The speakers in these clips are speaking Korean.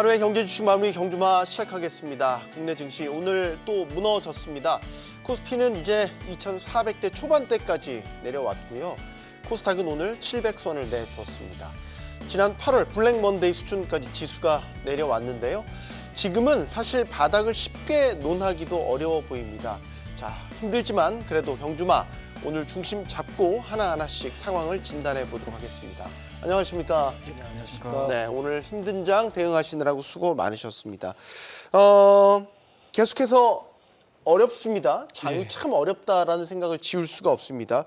하루의 경제 주식 마무리 경주마 시작하겠습니다. 국내 증시 오늘 또 무너졌습니다. 코스피는 이제 2,400대 초반대까지 내려왔고요. 코스닥은 오늘 700선을 내주었습니다. 지난 8월 블랙 먼데이 수준까지 지수가 내려왔는데요. 지금은 사실 바닥을 쉽게 논하기도 어려워 보입니다. 자, 힘들지만 그래도 경주마 오늘 중심 잡고 하나하나씩 상황을 진단해 보도록 하겠습니다. 안녕하십니까? 네, 안녕하십니까? 네, 오늘 힘든 장 대응하시느라고 수고 많으셨습니다. 계속해서 어렵습니다. 장이 참 어렵다라는 생각을 지울 수가 없습니다.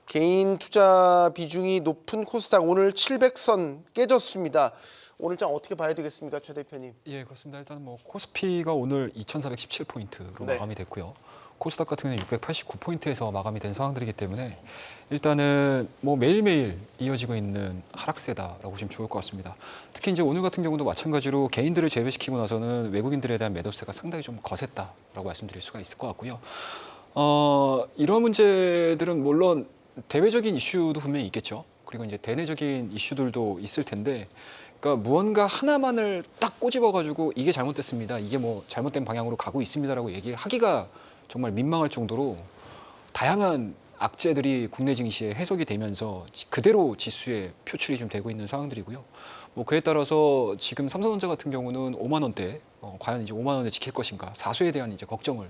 개인 투자 비중이 높은 코스닥 오늘 700선 깨졌습니다. 오늘 장 어떻게 봐야 되겠습니까, 최 대표님? 예, 그렇습니다. 일단 뭐 코스피가 오늘 2,417포인트로 네. 마감이 됐고요. 코스닥 같은 경우는 689포인트에서 마감이 된 상황들이기 때문에 일단은 뭐 매일매일 이어지고 있는 하락세다라고 보시면 좋을 것 같습니다. 특히 이제 오늘 같은 경우도 마찬가지로 개인들을 제외시키고 나서는 외국인들에 대한 매도세가 상당히 좀 거셌다라고 말씀드릴 수가 있을 것 같고요. 이런 문제들은 물론 대외적인 이슈도 분명히 있겠죠. 그리고 이제 대내적인 이슈들도 있을 텐데, 그러니까 무언가 하나만을 딱 꼬집어가지고 이게 잘못됐습니다, 이게 뭐 잘못된 방향으로 가고 있습니다라고 얘기하기가 정말 민망할 정도로 다양한 악재들이 국내 증시에 해석이 되면서 그대로 지수에 표출이 좀 되고 있는 상황들이고요. 뭐 그에 따라서 지금 삼성전자 같은 경우는 5만 원대, 과연 이제 5만 원에 지킬 것인가, 사수에 대한 이제 걱정을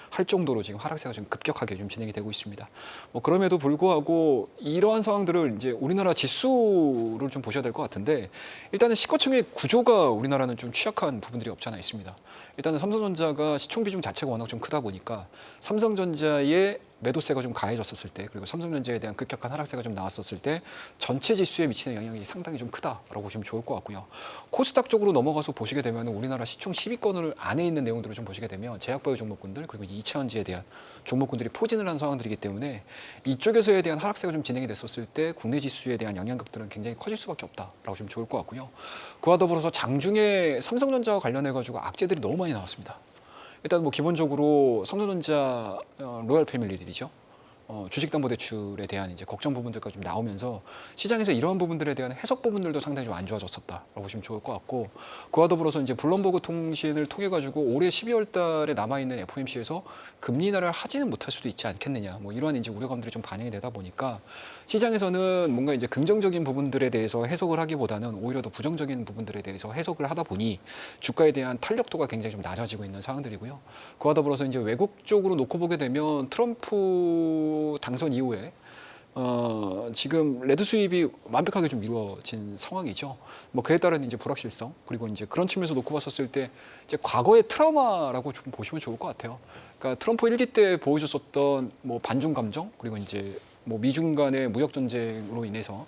할 정도로 지금 하락세가 좀 급격하게 좀 진행이 되고 있습니다. 뭐 그럼에도 불구하고 이러한 상황들을 이제 우리나라 지수를 좀 보셔야 될 것 같은데, 일단은 시가총액 구조가 우리나라는 좀 취약한 부분들이 없지 않아 있습니다. 일단은 삼성전자가 시총 비중 자체가 워낙 좀 크다 보니까 삼성전자의 매도세가 좀 가해졌었을 때, 그리고 삼성전자에 대한 급격한 하락세가 좀 나왔었을 때 전체 지수에 미치는 영향이 상당히 좀 크다라고 보시면 좋을 것 같고요. 코스닥 쪽으로 넘어가서 보시게 되면 우리나라 시총 10위권을 안에 있는 내용들을 좀 보시게 되면 제약바이오 종목군들, 그리고 2차전지에 대한 종목군들이 포진을 한 상황들이기 때문에 이쪽에서에 대한 하락세가 좀 진행이 됐었을 때 국내 지수에 대한 영향극들은 굉장히 커질 수밖에 없다라고 보시면 좋을 것 같고요. 그와 더불어서 장중에 삼성전자와 관련해가지고 악재들이 너무 많이 나왔습니다. 일단 뭐 기본적으로 삼성전자 로얄 패밀리들이죠. 주식담보대출에 대한 이제 걱정 부분들까지 좀 나오면서 시장에서 이러한 부분들에 대한 해석 부분들도 상당히 좀 안 좋아졌었다라고 보시면 좋을 것 같고, 그와 더불어서 이제 블룸버그 통신을 통해 가지고 올해 12월 달에 남아 있는 FOMC에서 금리 인하를 하지는 못할 수도 있지 않겠느냐, 뭐 이러한 이제 우려감들이 좀 반영이 되다 보니까 시장에서는 뭔가 이제 긍정적인 부분들에 대해서 해석을 하기보다는 오히려 더 부정적인 부분들에 대해서 해석을 하다 보니 주가에 대한 탄력도가 굉장히 좀 낮아지고 있는 상황들이고요. 그와 더불어서 이제 외국 쪽으로 놓고 보게 되면 트럼프 당선 이후에 지금 레드 수입이 완벽하게 좀 이루어진 상황이죠. 뭐 그에 따른 이제 불확실성, 그리고 이제 그런 측면에서 놓고 봤었을 때 이제 과거의 트라우마라고 좀 보시면 좋을 것 같아요. 그러니까 트럼프 1기 때 보여줬었던 뭐 반중 감정, 그리고 이제 뭐 미중 간의 무역 전쟁으로 인해서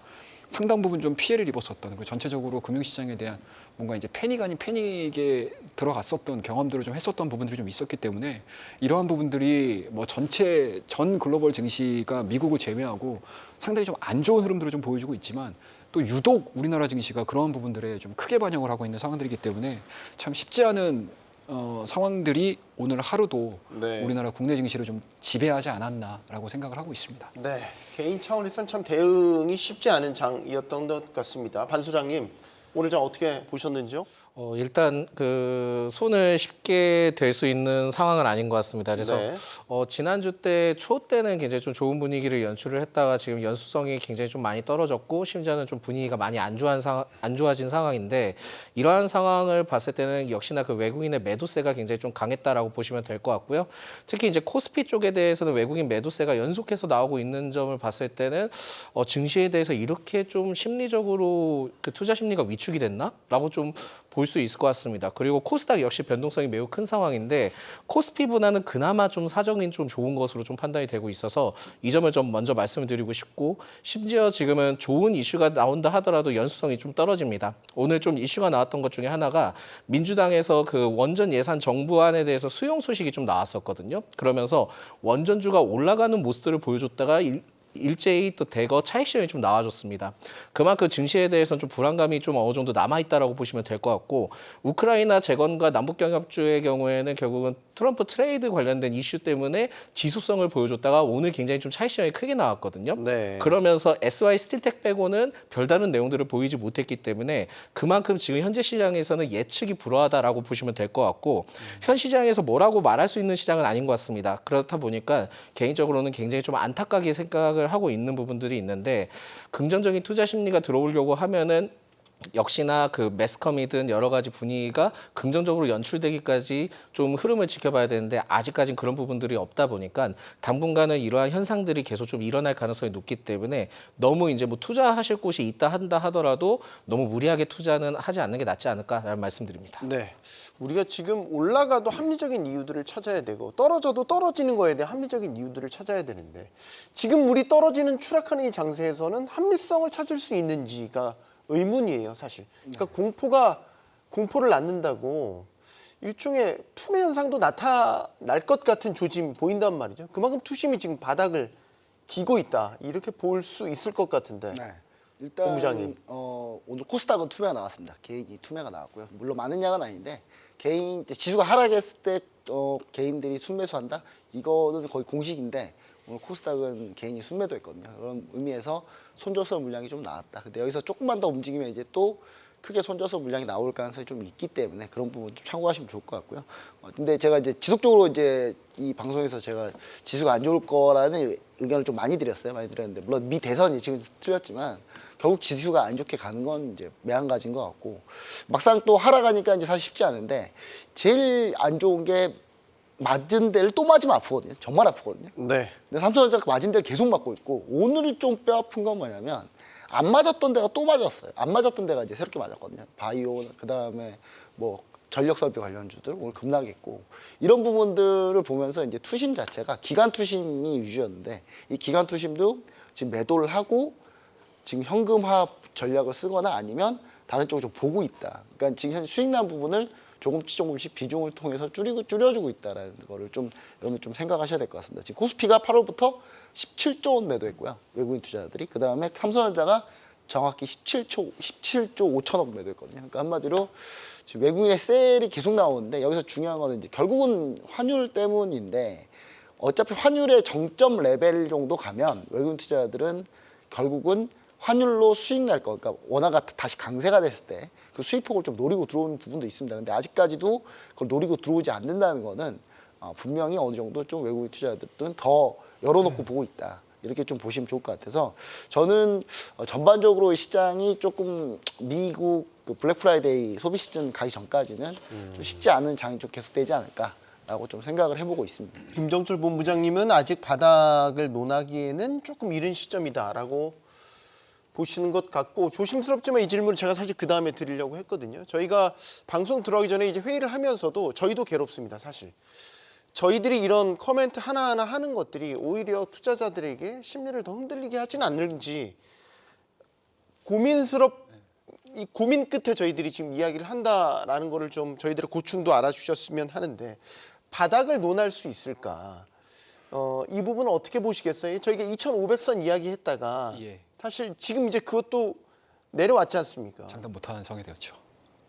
상당 부분 좀 피해를 입었었던, 그 전체적으로 금융시장에 대한 뭔가 이제 패닉 아닌 패닉에 들어갔었던 경험들을 좀 했었던 부분들이 좀 있었기 때문에 이러한 부분들이 뭐 전체 전 글로벌 증시가 미국을 제외하고 상당히 좀 안 좋은 흐름들을 좀 보여주고 있지만, 또 유독 우리나라 증시가 그런 부분들에 좀 크게 반영을 하고 있는 상황들이기 때문에 참 쉽지 않은 상황들이 오늘 하루도 우리나라 국내 증시를 좀 지배하지 않았나라고 생각을 하고 있습니다. 네, 개인 차원에서는 참 대응이 쉽지 않은 장이었던 것 같습니다. 반 소장님, 오늘 장 어떻게 보셨는지요? 일단 그 손을 쉽게 댈 수 있는 상황은 아닌 것 같습니다. 그래서 네. 지난주 때 초 때는 굉장히 좀 좋은 분위기를 연출을 했다가 지금 연수성이 굉장히 좀 많이 떨어졌고, 심지어는 좀 분위기가 많이 안 좋아진 상황인데, 이러한 상황을 봤을 때는 역시나 그 외국인의 매도세가 굉장히 좀 강했다라고 보시면 될 것 같고요. 특히 이제 코스피 쪽에 대해서는 외국인 매도세가 연속해서 나오고 있는 점을 봤을 때는 증시에 대해서 이렇게 좀 심리적으로 그 투자 심리가 위축이 됐나라고 좀 볼 수 있을 것 같습니다. 그리고 코스닥 역시 변동성이 매우 큰 상황인데, 코스피보다는 그나마 좀 사정인 좀 좋은 것으로 좀 판단이 되고 있어서 이 점을 좀 먼저 말씀을 드리고 싶고, 심지어 지금은 좋은 이슈가 나온다 하더라도 연수성이 좀 떨어집니다. 오늘 좀 이슈가 나왔던 것 중에 하나가 민주당에서 그 원전 예산 정부안에 대해서 수용 소식이 좀 나왔었거든요. 그러면서 원전주가 올라가는 모습들을 보여줬다가 일제히 또 대거 차익 실현이 좀 나와줬습니다. 그만큼 증시에 대해서는 좀 불안감이 좀 어느 정도 남아있다라고 보시면 될 것 같고 우크라이나 재건과 남북 경협주의 경우에는 결국은 트럼프 트레이드 관련된 이슈 때문에 지속성을 보여줬다가 오늘 굉장히 좀 차익 실현이 크게 나왔거든요. 네. 그러면서 SY 스틸텍 빼고는 별다른 내용들을 보이지 못했기 때문에 그만큼 지금 현재 시장에서는 예측이 불허하다라고 보시면 될 것 같고 현 시장에서 뭐라고 말할 수 있는 시장은 아닌 것 같습니다. 그렇다 보니까 개인적으로는 굉장히 좀 안타깝게 생각을 하고 있는 부분들이 있는데 긍정적인 투자 심리가 들어오려고 하면은 역시나 그 매스컴이든 여러 가지 분위기가 긍정적으로 연출되기까지 좀 흐름을 지켜봐야 되는데 아직까지는 그런 부분들이 없다 보니까 당분간은 이러한 현상들이 계속 좀 일어날 가능성이 높기 때문에 너무 이제 뭐 투자하실 곳이 있다 한다 하더라도 너무 무리하게 투자는 하지 않는 게 낫지 않을까라는 말씀드립니다. 네. 우리가 지금 올라가도 합리적인 이유들을 찾아야 되고 떨어져도 떨어지는 거에 대한 합리적인 이유들을 찾아야 되는데 지금 우리 떨어지는 추락하는 이 장세에서는 합리성을 찾을 수 있는지가 의문이에요, 사실. 그러니까 공포를 낳는다고 일종의 투매 현상도 나타날 것 같은 조짐이 보인단 말이죠. 그만큼 투심이 지금 바닥을 기고 있다. 이렇게 볼 수 있을 것 같은데. 네. 일단 본부장님. 오늘 코스닥은 투매가 나왔습니다. 개인이 투매가 나왔고요. 물론 많은 양은 아닌데 개인 이제 지수가 하락했을 때 개인들이 순매수한다. 이거는 거의 공식인데 오늘 코스닥은 개인이 순매도했거든요. 그런 의미에서 손절서 물량이 좀 나왔다. 근데 여기서 조금만 더 움직이면 이제 또 크게 손절서 물량이 나올 가능성이 좀 있기 때문에 그런 부분 좀 참고하시면 좋을 것 같고요. 근데 제가 이제 지속적으로 이제 이 방송에서 제가 지수가 안 좋을 거라는 의견을 좀 많이 드렸는데 물론 미 대선이 지금 틀렸지만 결국 지수가 안 좋게 가는 건 이제 매한가지인 것 같고 막상 또 하락하니까 이제 사실 쉽지 않은데 제일 안 좋은 게 맞은 데를 또 맞으면 아프거든요. 정말 아프거든요. 네. 근데 삼성전자가 맞은 데를 계속 맞고 있고 오늘 좀 뼈 아픈 건 뭐냐면 안 맞았던 데가 또 맞았어요. 안 맞았던 데가 이제 새롭게 맞았거든요. 바이오 그다음에 뭐 전력 설비 관련주들 오늘 급락했고 이런 부분들을 보면서 이제 투심 자체가 기간 투심이 위주였는데 이 기간 투심도 지금 매도를 하고 지금 현금화 전략을 쓰거나 아니면 다른 쪽을 좀 보고 있다. 그러니까 지금 현 수익 난 부분을 조금씩 비중을 통해서 줄여주고 있다라는 거를 좀 여러분 좀 생각하셔야 될 것 같습니다. 지금 코스피가 8월부터 17조 원 매도했고요. 외국인 투자자들이. 그다음에 삼성전자가 정확히 17조 5천억 매도했거든요. 그러니까 한마디로 지금 외국인의 셀이 계속 나오는데 여기서 중요한 거는 이제 결국은 환율 때문인데 어차피 환율의 정점 레벨 정도 가면 외국인 투자자들은 결국은 환율로 수익 날 거, 그러니까 원화가 다시 강세가 됐을 때 그 수익폭을 좀 노리고 들어오는 부분도 있습니다. 근데 아직까지도 그걸 노리고 들어오지 않는다는 거는 분명히 어느 정도 좀 외국인 투자자들은 더 열어놓고 보고 있다. 이렇게 좀 보시면 좋을 것 같아서 저는 전반적으로 시장이 조금 미국 그 블랙 프라이데이 소비 시즌 가기 전까지는 좀 쉽지 않은 장이 좀 계속되지 않을까라고 좀 생각을 해보고 있습니다. 김정철 본부장님은 아직 바닥을 논하기에는 조금 이른 시점이다라고 보시는 것 같고 조심스럽지만 이 질문을 제가 사실 그 다음에 드리려고 했거든요. 저희가 방송 들어가기 전에 이제 회의를 하면서도 저희도 괴롭습니다, 사실. 저희들이 이런 코멘트 하나하나 하는 것들이 오히려 투자자들에게 심리를 더 흔들리게 하지는 않는지 이 고민 끝에 저희들이 지금 이야기를 한다라는 거를 좀 저희들의 고충도 알아주셨으면 하는데 바닥을 논할 수 있을까? 이 부분은 어떻게 보시겠어요? 저희가 2,500선 이야기했다가 예. 사실 지금 이제 그것도 내려왔지 않습니까? 장담 못하는 상황이 되었죠.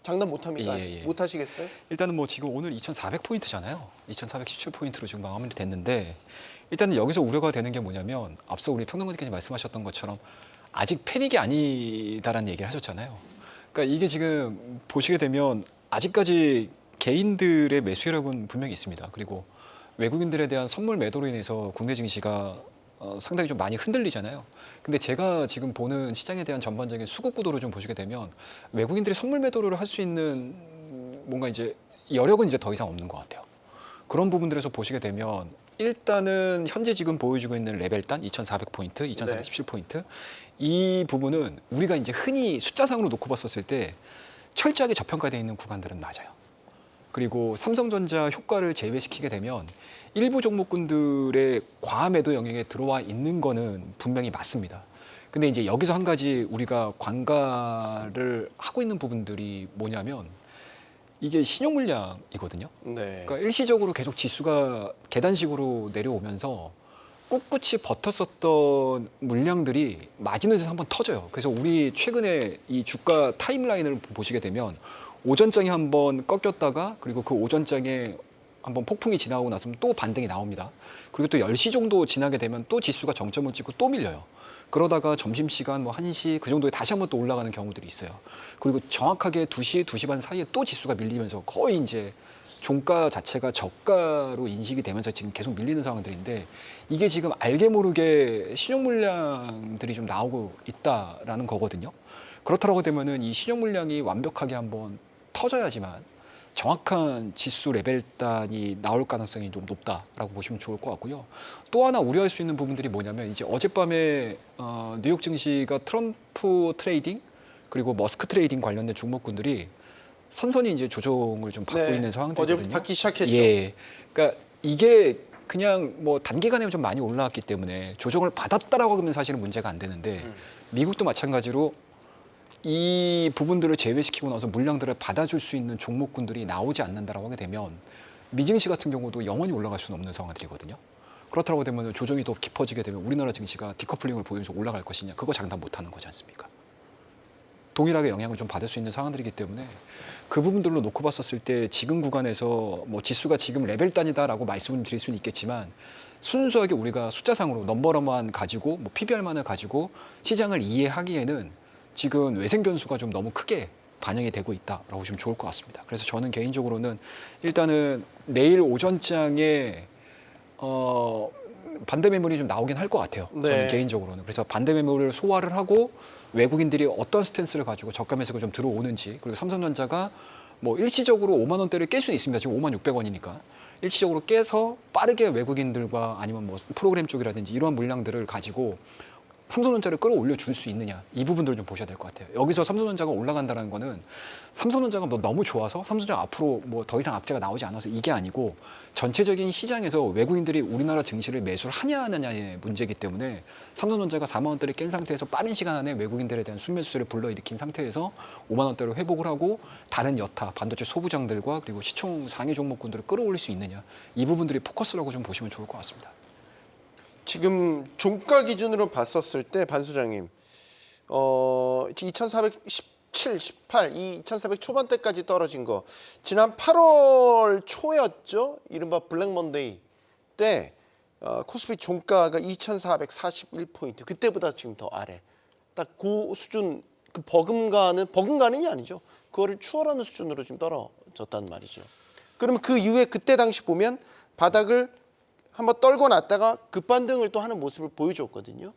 장담 못합니까? 예. 못 하시겠어요? 일단은 뭐 지금 오늘 2,400포인트잖아요. 2,417포인트로 지금 마무리 됐는데 일단은 여기서 우려가 되는 게 뭐냐면 앞서 우리 평론가님께서 말씀하셨던 것처럼 아직 패닉이 아니다라는 얘기를 하셨잖아요. 그러니까 이게 지금 보시게 되면 아직까지 개인들의 매수혈액은 분명히 있습니다. 그리고 외국인들에 대한 선물 매도로 인해서 국내 증시가 상당히 좀 많이 흔들리잖아요. 근데 제가 지금 보는 시장에 대한 전반적인 수급 구도를 좀 보시게 되면 외국인들이 선물 매도를 할 수 있는 뭔가 이제 여력은 이제 더 이상 없는 것 같아요. 그런 부분들에서 보시게 되면 일단은 현재 지금 보여주고 있는 레벨단 2,400포인트, 2,417포인트 이 부분은 우리가 이제 흔히 숫자상으로 놓고 봤었을 때 철저하게 저평가되어 있는 구간들은 맞아요. 그리고 삼성전자 효과를 제외시키게 되면 일부 종목군들의 과매도 영역에 들어와 있는 거는 분명히 맞습니다. 근데 이제 여기서 한 가지 우리가 관가를 하고 있는 부분들이 뭐냐면 이게 신용 물량이거든요. 네. 그러니까 일시적으로 계속 지수가 계단식으로 내려오면서 꿋꿋이 버텼었던 물량들이 마지노선에서 한번 터져요. 그래서 우리 최근에 이 주가 타임라인을 보시게 되면 오전장에 한번 꺾였다가 그리고 그 오전장에 한번 폭풍이 지나고 나서는 또 반등이 나옵니다. 그리고 또 10시 정도 지나게 되면 또 지수가 정점을 찍고 또 밀려요. 그러다가 점심시간 뭐 1시 그 정도에 다시 한번 또 올라가는 경우들이 있어요. 그리고 정확하게 2시, 2시 반 사이에 또 지수가 밀리면서 거의 이제 종가 자체가 저가로 인식이 되면서 지금 계속 밀리는 상황들인데 이게 지금 알게 모르게 신용 물량들이 좀 나오고 있다라는 거거든요. 그렇다고 되면은 이 신용 물량이 완벽하게 한번 터져야지만 정확한 지수 레벨단이 나올 가능성이 좀 높다라고 보시면 좋을 것 같고요. 또 하나 우려할 수 있는 부분들이 뭐냐면 이제 어젯밤에 뉴욕 증시가 트럼프 트레이딩 그리고 머스크 트레이딩 관련된 종목군들이 선선히 이제 조정을 좀 받고 네, 있는 상황들이거든요. 어제부터 받기 시작했죠. 예, 그러니까 이게 그냥 뭐 단기간에 좀 많이 올라왔기 때문에 조정을 받았다라고 하면 사실은 문제가 안 되는데 미국도 마찬가지로 이 부분들을 제외시키고 나서 물량들을 받아줄 수 있는 종목군들이 나오지 않는다라고 하게 되면 미증시 같은 경우도 영원히 올라갈 수는 없는 상황들이거든요. 그렇다고 되면 조정이 더 깊어지게 되면 우리나라 증시가 디커플링을 보이면서 올라갈 것이냐 그거 장담 못하는 거지 않습니까? 동일하게 영향을 좀 받을 수 있는 상황들이기 때문에 그 부분들로 놓고 봤었을 때 지금 구간에서 뭐 지수가 지금 레벨 단위다라고 말씀을 드릴 수는 있겠지만 순수하게 우리가 숫자상으로 넘버만 가지고 뭐 PBR만을 가지고 시장을 이해하기에는 지금 외생 변수가 좀 너무 크게 반영이 되고 있다라고 보시면 좋을 것 같습니다. 그래서 저는 개인적으로는 일단은 내일 오전장에 반대 매물이 좀 나오긴 할 것 같아요. 네. 저는 개인적으로는. 그래서 반대 매물을 소화를 하고 외국인들이 어떤 스탠스를 가지고 저가 매수가 좀 들어오는지 그리고 삼성전자가 뭐 일시적으로 5만 원대를 깰 수는 있습니다. 지금 5만 600원이니까. 일시적으로 깨서 빠르게 외국인들과 아니면 뭐 프로그램 쪽이라든지 이러한 물량들을 가지고 삼성전자를 끌어올려 줄 수 있느냐 이 부분들을 좀 보셔야 될 것 같아요. 여기서 삼성전자가 올라간다는 거는 삼성전자가 뭐 너무 좋아서 삼성전자 앞으로 뭐 더 이상 악재가 나오지 않아서 이게 아니고 전체적인 시장에서 외국인들이 우리나라 증시를 매수를 하냐 안 하냐의 문제이기 때문에 삼성전자가 4만 원대를 깬 상태에서 빠른 시간 안에 외국인들에 대한 순매수를 불러일으킨 상태에서 5만 원대로 회복을 하고 다른 여타 반도체 소부장들과 그리고 시총 상위 종목군들을 끌어올릴 수 있느냐 이 부분들이 포커스라고 좀 보시면 좋을 것 같습니다. 지금 종가 기준으로 봤었을 때 반 소장님 2417, 18, 이 2400 초반대까지 떨어진 거 지난 8월 초였죠. 이른바 블랙 먼데이 때 코스피 종가가 2441포인트 그때보다 지금 더 아래 딱 그 수준 그 버금가는 아니죠. 그거를 추월하는 수준으로 지금 떨어졌단 말이죠. 그러면 그 이후에 그때 당시 보면 바닥을 한번 떨고 났다가 급반등을 또 하는 모습을 보여줬거든요.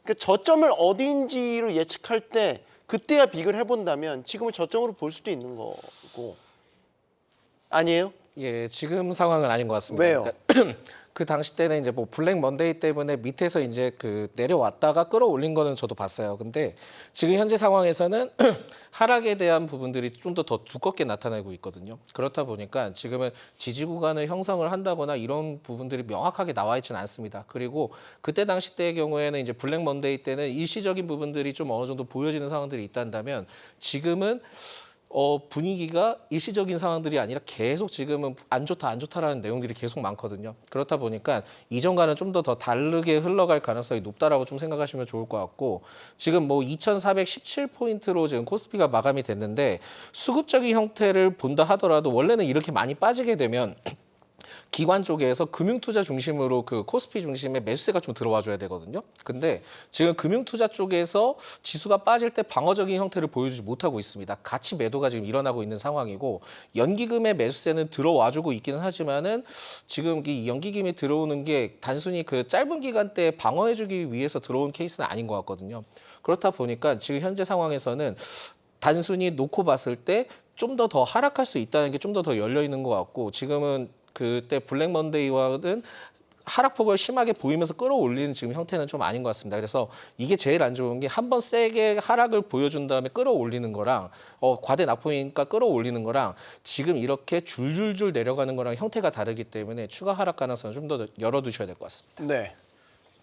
그러니까 저점을 어디인지로 예측할 때 그때야 비교를 해본다면 지금은 저점으로 볼 수도 있는 거고 아니에요? 예, 지금 상황은 아닌 것 같습니다. 왜요? 그러니까 그 당시 때는 이제 뭐 블랙 먼데이 때문에 밑에서 이제 그 내려왔다가 끌어올린 거는 저도 봤어요. 근데 지금 현재 상황에서는 하락에 대한 부분들이 좀 더 두껍게 나타나고 있거든요. 그렇다 보니까 지금은 지지 구간을 형성을 한다거나 이런 부분들이 명확하게 나와 있지는 않습니다. 그리고 그때 당시 때의 경우에는 이제 블랙 먼데이 때는 일시적인 부분들이 좀 어느 정도 보여지는 상황들이 있다면 지금은 분위기가 일시적인 상황들이 아니라 계속 지금은 안 좋다라는 내용들이 계속 많거든요. 그렇다 보니까 이전과는 좀 더 다르게 흘러갈 가능성이 높다라고 좀 생각하시면 좋을 것 같고 지금 뭐 2417포인트로 지금 코스피가 마감이 됐는데 수급적인 형태를 본다 하더라도 원래는 이렇게 많이 빠지게 되면 기관 쪽에서 금융투자 중심으로 그 코스피 중심의 매수세가 좀 들어와 줘야 되거든요. 근데 지금 금융투자 쪽에서 지수가 빠질 때 방어적인 형태를 보여주지 못하고 있습니다. 같이 매도가 지금 일어나고 있는 상황이고 연기금의 매수세는 들어와 주고 있기는 하지만은 지금 이 연기금이 들어오는 게 단순히 그 짧은 기간 때 방어해 주기 위해서 들어온 케이스는 아닌 것 같거든요. 그렇다 보니까 지금 현재 상황에서는 단순히 놓고 봤을 때 좀 더 하락할 수 있다는 게 좀 더 열려 있는 것 같고 지금은 그때 블랙 먼데이와는 하락폭을 심하게 보이면서 끌어올리는 지금 형태는 좀 아닌 것 같습니다. 그래서 이게 제일 안 좋은 게 한번 세게 하락을 보여준 다음에 끌어올리는 거랑 과대 낙폭이니까 끌어올리는 거랑 지금 이렇게 줄줄줄 내려가는 거랑 형태가 다르기 때문에 추가 하락 가능성을 좀 더 열어두셔야 될 것 같습니다. 네.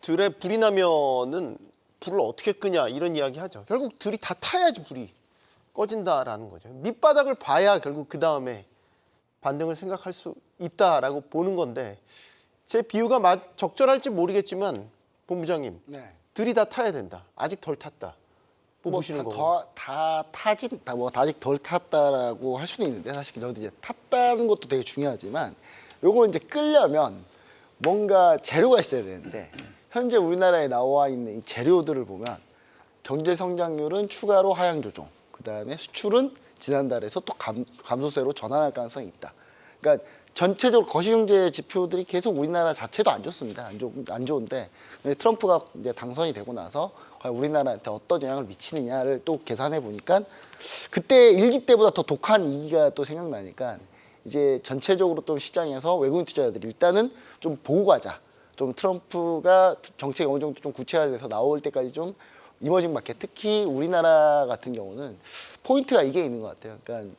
들에 불이 나면은 불을 어떻게 끄냐 이런 이야기 하죠. 결국 들이 다 타야지 불이 꺼진다라는 거죠. 밑바닥을 봐야 결국 그 다음에 반등을 생각할 수 있다라고 보는 건데 제 비유가 적절할지 모르겠지만 본부장님 네. 들이 다 타야 된다. 아직 덜 탔다. 보시는 거고. 다 타진 뭐 아직 덜 탔다라고 할 수는 있는데 사실 저도 이제 탔다는 것도 되게 중요하지만 요거 이제 끌려면 뭔가 재료가 있어야 되는데 현재 우리나라에 나와 있는 이 재료들을 보면 경제 성장률은 추가로 하향 조정, 그다음에 수출은 지난달에서 또 감소세로 전환할 가능성이 있다. 그러니까 전체적으로 거시경제 지표들이 계속 우리나라 자체도 안 좋습니다. 안 좋은데 트럼프가 이제 당선이 되고 나서 과연 우리나라한테 어떤 영향을 미치느냐를 또 계산해 보니까 그때 1기 때보다 더 독한 2기가 또 생각나니까 이제 전체적으로 또 시장에서 외국인 투자자들이 일단은 좀 보고 가자. 좀 트럼프가 정책이 어느 정도 좀 구체화돼서 나올 때까지 좀 이머징 마켓, 특히 우리나라 같은 경우는 포인트가 이게 있는 것 같아요. 그러니까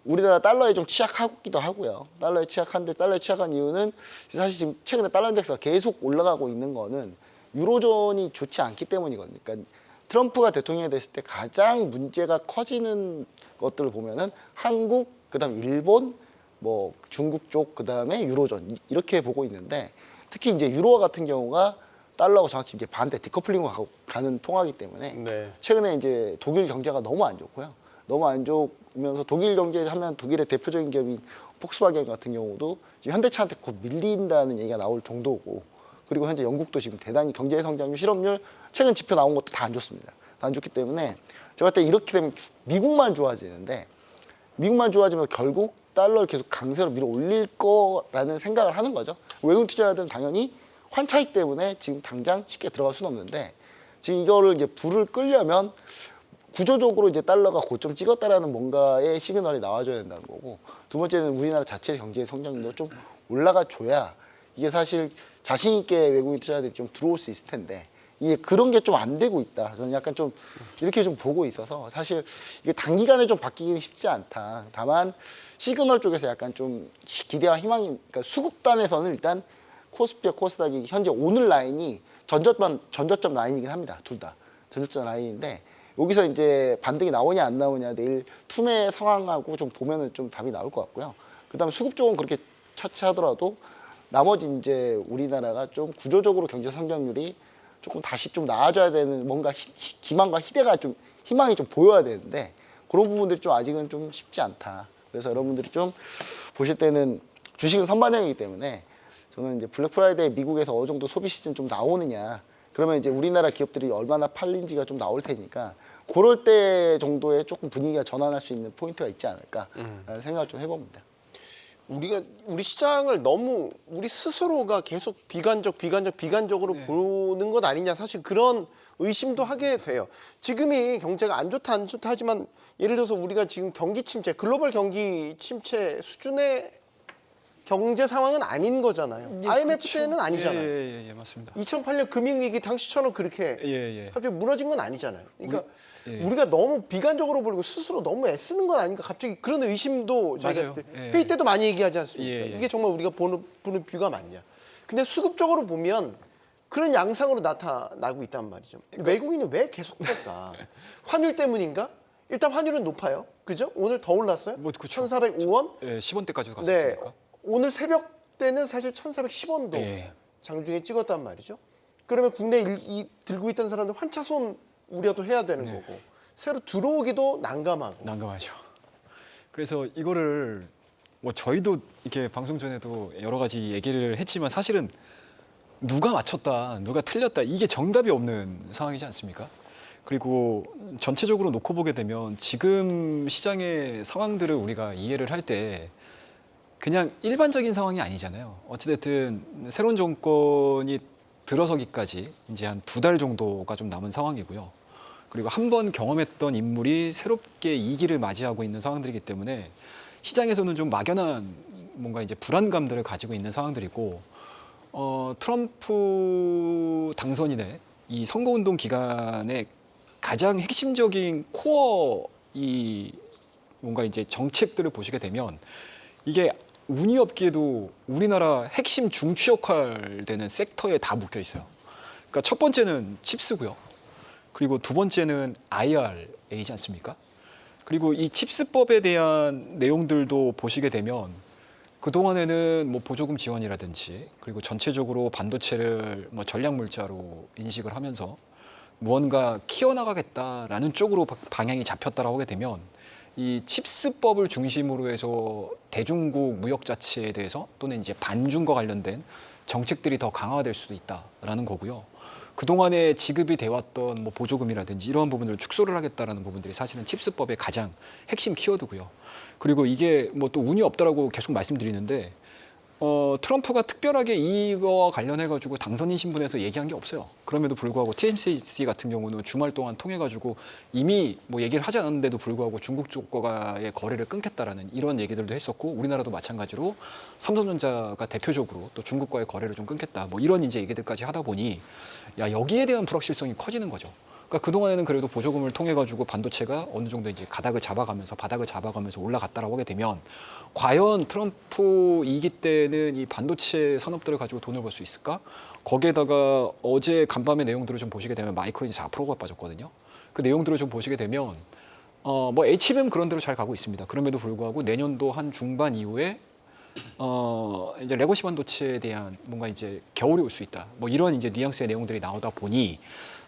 우리나라 달러에 좀 취약하기도 하고요. 달러에 취약한데 달러에 취약한 이유는 사실 지금 최근에 달러 인덱스가 계속 올라가고 있는 거는 유로존이 좋지 않기 때문이거든요. 그러니까 트럼프가 대통령이 됐을 때 가장 문제가 커지는 것들을 보면은 한국, 그다음 일본, 뭐 중국 쪽, 그다음에 유로존 이렇게 보고 있는데 특히 이제 유로 같은 경우가 달러하고 정확히 이제 반대 디커플링으로 가는 통화이기 때문에 네. 최근에 이제 독일 경제가 너무 안 좋고요. 너무 안 좋으면서 독일 경제 하면 독일의 대표적인 기업인 폭스바겐 같은 경우도 지금 현대차한테 곧 밀린다는 얘기가 나올 정도고, 그리고 현재 영국도 지금 대단히 경제 성장률, 실업률 최근 지표 나온 것도 다 안 좋습니다. 다 안 좋기 때문에 제가 볼 때 이렇게 되면 미국만 좋아지는데 미국만 좋아지면 결국 달러를 계속 강세로 밀어 올릴 거라는 생각을 하는 거죠. 외국인 투자자들은 당연히 환차익 때문에 지금 당장 쉽게 들어갈 수는 없는데 지금 이거를 이제 불을 끌려면 구조적으로 이제 달러가 고점 찍었다라는 뭔가의 시그널이 나와줘야 된다는 거고, 두 번째는 우리나라 자체 경제 성장률도 좀 올라가 줘야 이게 사실 자신 있게 외국인 투자자들이 좀 들어올 수 있을 텐데 이게 그런 게 좀 안 되고 있다. 저는 약간 좀 이렇게 좀 보고 있어서 사실 이게 단기간에 좀 바뀌기는 쉽지 않다. 다만 시그널 쪽에서 약간 좀 기대와 희망이, 그러니까 수급단에서는 일단 코스피와 코스닥이 현재 오늘 라인이 전저점 라인이긴 합니다. 둘 다 전저점 라인인데 여기서 이제 반등이 나오냐 안 나오냐 내일 투매 상황하고 좀 보면은 좀 답이 나올 것 같고요. 그다음에 수급 쪽은 그렇게 차치하더라도 나머지 이제 우리나라가 좀 구조적으로 경제 성장률이 조금 다시 좀 나아져야 되는 뭔가 기망과 희망이 좀 보여야 되는데 그런 부분들이 좀 아직은 좀 쉽지 않다. 그래서 여러분들이 좀 보실 때는 주식은 선반영이기 때문에 저는 이제 블랙 프라이데이 미국에서 어느 정도 소비 시즌 좀 나오느냐, 그러면 이제 우리나라 기업들이 얼마나 팔린지가 좀 나올 테니까 그럴 때 정도의 조금 분위기가 전환할 수 있는 포인트가 있지 않을까라는 생각을 좀 해봅니다. 우리 시장을 너무 우리 스스로가 계속 비관적으로 보는 것 아니냐, 사실 그런 의심도 하게 돼요. 지금이 경제가 안 좋다 하지만 예를 들어서 우리가 지금 경기 침체, 글로벌 경기 침체 수준의 경제 상황은 아닌 거잖아요. IMF 때는 아니잖아요. 예, 맞습니다. 2008년 금융위기 당시처럼 그렇게 예. 갑자기 무너진 건 아니잖아요. 그러니까 우리가 너무 비관적으로 보고 스스로 너무 애쓰는 건 아닌가, 갑자기 그런 의심도 저희가 맞아요. 예. 회의 때도 많이 얘기하지 않습니까? 예. 이게 정말 우리가 보는 뷰가 맞냐. 근데 수급적으로 보면 그런 양상으로 나타나고 있단 말이죠. 외국인이 왜 계속 그럴까? 환율 때문인가? 일단 환율은 높아요. 그죠? 오늘 더 올랐어요. 뭐, 그쵸. 1,405원? 예, 10원대까지도 네. 갔었으니까. 오늘 새벽 때는 사실 1,410원도 예. 장중에 찍었단 말이죠. 그러면 국내 들고 있던 사람들 환차손 우려도 해야 되는 거고, 새로 들어오기도 난감하죠. 그래서 이거를 뭐 저희도 이렇게 방송 전에도 여러 가지 얘기를 했지만 사실은 누가 맞췄다, 누가 틀렸다, 이게 정답이 없는 상황이지 않습니까? 그리고 전체적으로 놓고 보게 되면 지금 시장의 상황들을 우리가 이해를 할 때 그냥 일반적인 상황이 아니잖아요. 어찌됐든 새로운 정권이 들어서기까지 이제 한 2달 정도가 좀 남은 상황이고요. 그리고 한 번 경험했던 인물이 새롭게 2기를 맞이하고 있는 상황들이기 때문에 시장에서는 좀 막연한 뭔가 이제 불안감들을 가지고 있는 상황들이고, 트럼프 당선인의 이 선거운동 기간에 가장 핵심적인 코어 이 뭔가 이제 정책들을 보시게 되면 이게 운이 없게도 우리나라 핵심 중추 역할 되는 섹터에 다 묶여 있어요. 그러니까 첫 번째는 칩스고요. 그리고 두 번째는 IRA이지 않습니까? 그리고 이 칩스법에 대한 내용들도 보시게 되면 그동안에는 뭐 보조금 지원이라든지 그리고 전체적으로 반도체를 뭐 전략 물자로 인식을 하면서 무언가 키워나가겠다라는 쪽으로 방향이 잡혔다라고 하게 되면 이 칩스법을 중심으로 해서 대중국 무역 자체에 대해서 또는 이제 반중과 관련된 정책들이 더 강화될 수도 있다라는 거고요. 그동안에 지급이 돼왔던 뭐 보조금이라든지 이러한 부분들을 축소를 하겠다라는 부분들이 사실은 칩스법의 가장 핵심 키워드고요. 그리고 이게 뭐 또 운이 없다라고 계속 말씀드리는데 트럼프가 특별하게 이거와 관련해가지고 당선인 신분에서 얘기한 게 없어요. 그럼에도 불구하고 TSMC 같은 경우는 주말 동안 통해가지고 이미 뭐 얘기를 하지 않았는데도 불구하고 중국 쪽과의 거래를 끊겠다라는 이런 얘기들도 했었고 우리나라도 마찬가지로 삼성전자가 대표적으로 또 중국과의 거래를 좀 끊겠다 뭐 이런 이제 얘기들까지 하다 보니 야 여기에 대한 불확실성이 커지는 거죠. 그러니까 그동안에는 그래도 보조금을 통해 가지고 반도체가 어느 정도 이제 바닥을 잡아가면서 올라갔다라고 하게 되면 과연 트럼프 2기 때는 이 반도체 산업들을 가지고 돈을 벌 수 있을까? 거기에다가 어제 간밤의 내용들을 좀 보시게 되면 마이크론이 4%가 빠졌거든요. 그 내용들을 좀 보시게 되면 뭐 HBM 그런 대로 잘 가고 있습니다. 그럼에도 불구하고 내년도 한 중반 이후에 이제 레거시 반도체에 대한 뭔가 이제 겨울이 올 수 있다. 뭐 이런 이제 뉘앙스의 내용들이 나오다 보니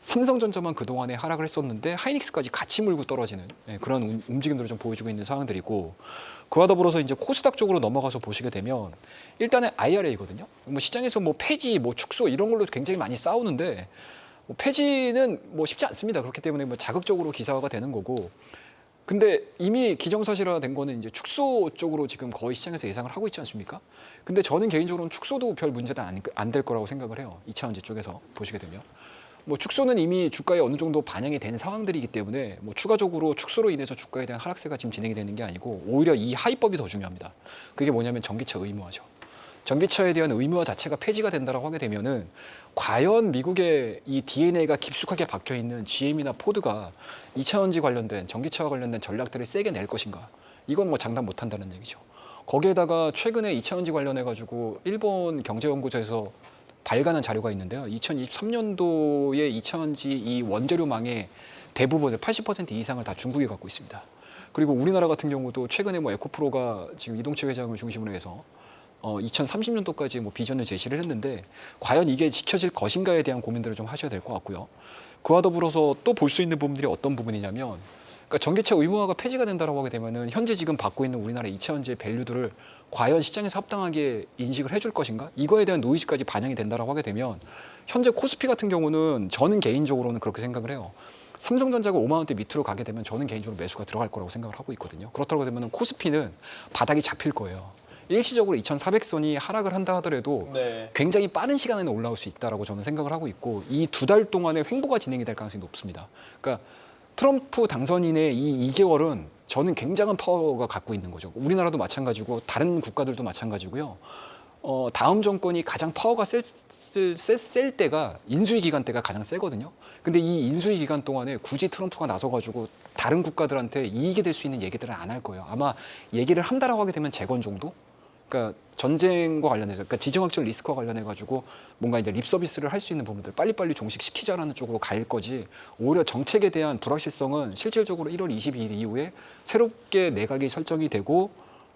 삼성전자만 그동안에 하락을 했었는데 하이닉스까지 같이 물고 떨어지는 그런 움직임들을 좀 보여주고 있는 상황들이고 그와 더불어서 이제 코스닥 쪽으로 넘어가서 보시게 되면 일단은 IRA거든요. 뭐 시장에서 뭐 폐지, 뭐 축소 이런 걸로 굉장히 많이 싸우는데 뭐 폐지는 뭐 쉽지 않습니다. 그렇기 때문에 뭐 자극적으로 기사화가 되는 거고 근데 이미 기정사실화된 거는 이제 축소 쪽으로 지금 거의 시장에서 예상을 하고 있지 않습니까? 근데 저는 개인적으로는 축소도 별 문제는 안 될 거라고 생각을 해요. 2차원지 쪽에서 보시게 되면. 뭐 축소는 이미 주가에 어느 정도 반영이 된 상황들이기 때문에 뭐 추가적으로 축소로 인해서 주가에 대한 하락세가 지금 진행이 되는 게 아니고 오히려 이 하위법이 더 중요합니다. 그게 뭐냐면 전기차 의무화죠. 전기차에 대한 의무화 자체가 폐지가 된다라고 하게 되면은 과연 미국의 이 DNA가 깊숙하게 박혀 있는 GM이나 포드가 2차원지 관련된 전기차와 관련된 전략들을 세게 낼 것인가? 이건 뭐 장담 못 한다는 얘기죠. 거기에다가 최근에 2차원지 관련해 가지고 일본 경제연구소에서 발간한 자료가 있는데요. 2023년도에 2차원지 이 원재료망의 대부분을 80% 이상을 다 중국이 갖고 있습니다. 그리고 우리나라 같은 경우도 최근에 뭐 에코프로가 지금 이동채 회장을 중심으로 해서 2030년도까지 뭐 비전을 제시를 했는데 과연 이게 지켜질 것인가에 대한 고민들을 좀 하셔야 될 것 같고요. 그와 더불어서 또 볼 수 있는 부분들이 어떤 부분이냐면 그러니까 전기차 의무화가 폐지가 된다라고 하게 되면은 현재 지금 받고 있는 우리나라 2차원지의 밸류들을 과연 시장에서 합당하게 인식을 해줄 것인가? 이거에 대한 노이즈까지 반영이 된다라고 하게 되면 현재 코스피 같은 경우는 저는 개인적으로는 그렇게 생각을 해요. 삼성전자가 5만 원대 밑으로 가게 되면 저는 개인적으로 매수가 들어갈 거라고 생각을 하고 있거든요. 그렇다고 되면 코스피는 바닥이 잡힐 거예요. 일시적으로 2,400선이 하락을 한다 하더라도 네. 굉장히 빠른 시간에는 올라올 수 있다라고 저는 생각을 하고 있고 이 2달 동안에 횡보가 진행이 될 가능성이 높습니다. 그러니까 트럼프 당선인의 이 2개월은 저는 굉장한 파워가 갖고 있는 거죠. 우리나라도 마찬가지고 다른 국가들도 마찬가지고요. 다음 정권이 가장 파워가 셀 때가 인수위 기간 때가 가장 세거든요. 근데 이 인수위 기간 동안에 굳이 트럼프가 나서가지고 다른 국가들한테 이익이 될 수 있는 얘기들은 안 할 거예요. 아마 얘기를 한다라고 하게 되면 재건 정도? 그러니까 전쟁과 관련해서, 그러니까 지정학적 리스크와 관련해가지고 뭔가 이제 립 서비스를 할 수 있는 부분들 빨리빨리 종식시키자라는 쪽으로 갈 거지. 오히려 정책에 대한 불확실성은 실질적으로 1월 22일 이후에 새롭게 내각이 설정이 되고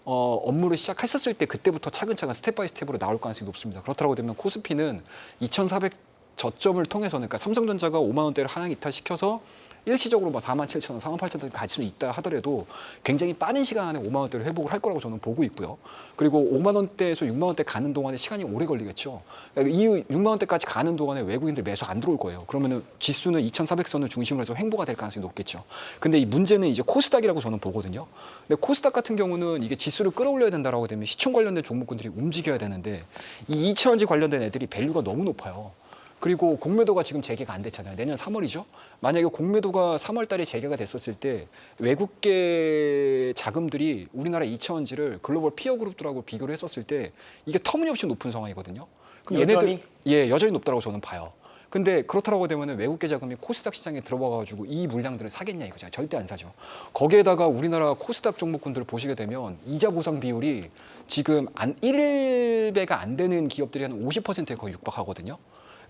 업무를 시작했었을 때 그때부터 차근차근 스텝 바이 스텝으로 나올 가능성이 높습니다. 그렇다고 되면 코스피는 2,400 저점을 통해서는 그러니까 삼성전자가 5만 원대를 하향 이탈시켜서 일시적으로 뭐 47,000원, 48,000원 갈 수 있다 하더라도 굉장히 빠른 시간 안에 5만 원대를 회복을 할 거라고 저는 보고 있고요. 그리고 5만 원대에서 6만 원대 가는 동안에 시간이 오래 걸리겠죠. 그러니까 이 6만 원대까지 가는 동안에 외국인들 매수 안 들어올 거예요. 그러면은 지수는 2,400선을 중심으로 해서 횡보가 될 가능성이 높겠죠. 근데 이 문제는 이제 코스닥이라고 저는 보거든요. 근데 코스닥 같은 경우는 이게 지수를 끌어올려야 된다라고 되면 시총 관련된 종목군들이 움직여야 되는데 이 2차원지 관련된 애들이 밸류가 너무 높아요. 그리고 공매도가 지금 재개가 안 됐잖아요. 내년 3월이죠. 만약에 공매도가 3월 달에 재개가 됐었을 때 외국계 자금들이 우리나라 2차원지를 글로벌 피어 그룹들하고 비교를 했었을 때 이게 터무니없이 높은 상황이거든요. 그럼 여전히? 얘네들 여전히 높다고 저는 봐요. 근데 그렇다고 되면 외국계 자금이 코스닥 시장에 들어와가지고 이 물량들을 사겠냐 이거죠. 절대 안 사죠. 거기에다가 우리나라 코스닥 종목군들을 보시게 되면 이자 보상 비율이 지금 1배가 안 되는 기업들이 한 50%에 거의 육박하거든요.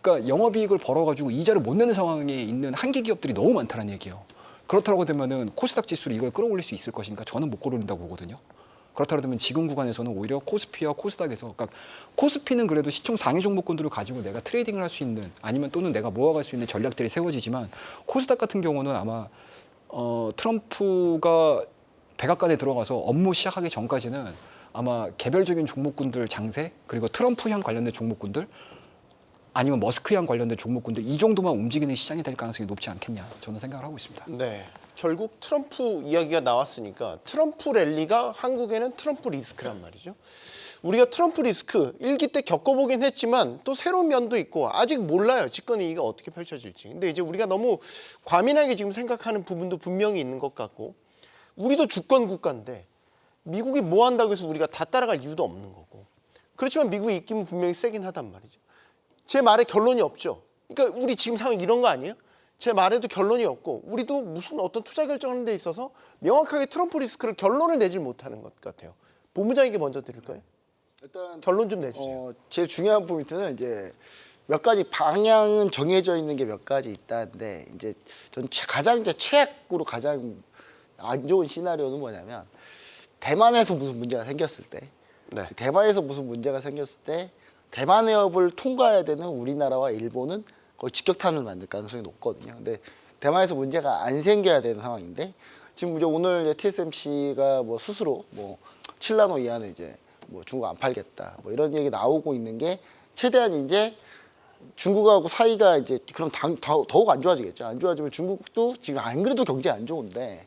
그러니까 영업이익을 벌어가지고 이자를 못 내는 상황에 있는 한계 기업들이 너무 많다는 얘기예요. 그렇다고 되면은 코스닥 지수를 이걸 끌어올릴 수 있을 것인가? 저는 못 끌어올린다고 보거든요. 그렇다면 지금 구간에서는 오히려 코스피와 코스닥에서, 그러니까 코스피는 그래도 시총 상위 종목군들을 가지고 내가 트레이딩을 할 수 있는, 아니면 또는 내가 모아갈 수 있는 전략들이 세워지지만, 코스닥 같은 경우는 아마 트럼프가 백악관에 들어가서 업무 시작하기 전까지는 아마 개별적인 종목군들 장세, 그리고 트럼프향 관련된 종목군들, 아니면 머스크향 관련된 종목군들, 이 정도만 움직이는 시장이 될 가능성이 높지 않겠냐, 저는 생각을 하고 있습니다. 네. 결국 트럼프 이야기가 나왔으니까 트럼프 랠리가 한국에는 트럼프 리스크란 말이죠. 우리가 트럼프 리스크 1기 때 겪어보긴 했지만 또 새로운 면도 있고 아직 몰라요. 집권 위기가 어떻게 펼쳐질지. 근데 이제 우리가 너무 과민하게 지금 생각하는 부분도 분명히 있는 것 같고, 우리도 주권 국가인데 미국이 뭐 한다고 해서 우리가 다 따라갈 이유도 없는 거고, 그렇지만 미국의 입김은 분명히 세긴 하단 말이죠. 제 말에 결론이 없죠. 그러니까 우리 지금 상황 이런 거 아니에요? 제 말에도 결론이 없고, 우리도 무슨 어떤 투자 결정하는 데 있어서 명확하게 트럼프 리스크를 결론을 내질 못하는 것 같아요. 본부장에게 먼저 드릴까요? 일단 결론 좀 내주세요. 제일 중요한 포인트는 이제 몇 가지 방향은 정해져 있는 게 몇 가지 있다는데, 이제 전 가장 이제 최악으로 가장 안 좋은 시나리오는 뭐냐면, 대만에서 무슨 문제가 생겼을 때, 네. 대만에서 무슨 문제가 생겼을 때 대만 해협을 통과해야 되는 우리나라와 일본은 거의 직격탄을 만들 가능성이 높거든요. 근데 대만에서 문제가 안 생겨야 되는 상황인데, 지금 이제 오늘 TSMC가 뭐 스스로 뭐 7나노 이하는 이제 뭐 중국 안 팔겠다, 뭐 이런 얘기 나오고 있는 게, 최대한 이제 중국하고 사이가 이제 그럼 더욱 안 좋아지겠죠. 안 좋아지면 중국도 지금 안 그래도 경제 안 좋은데,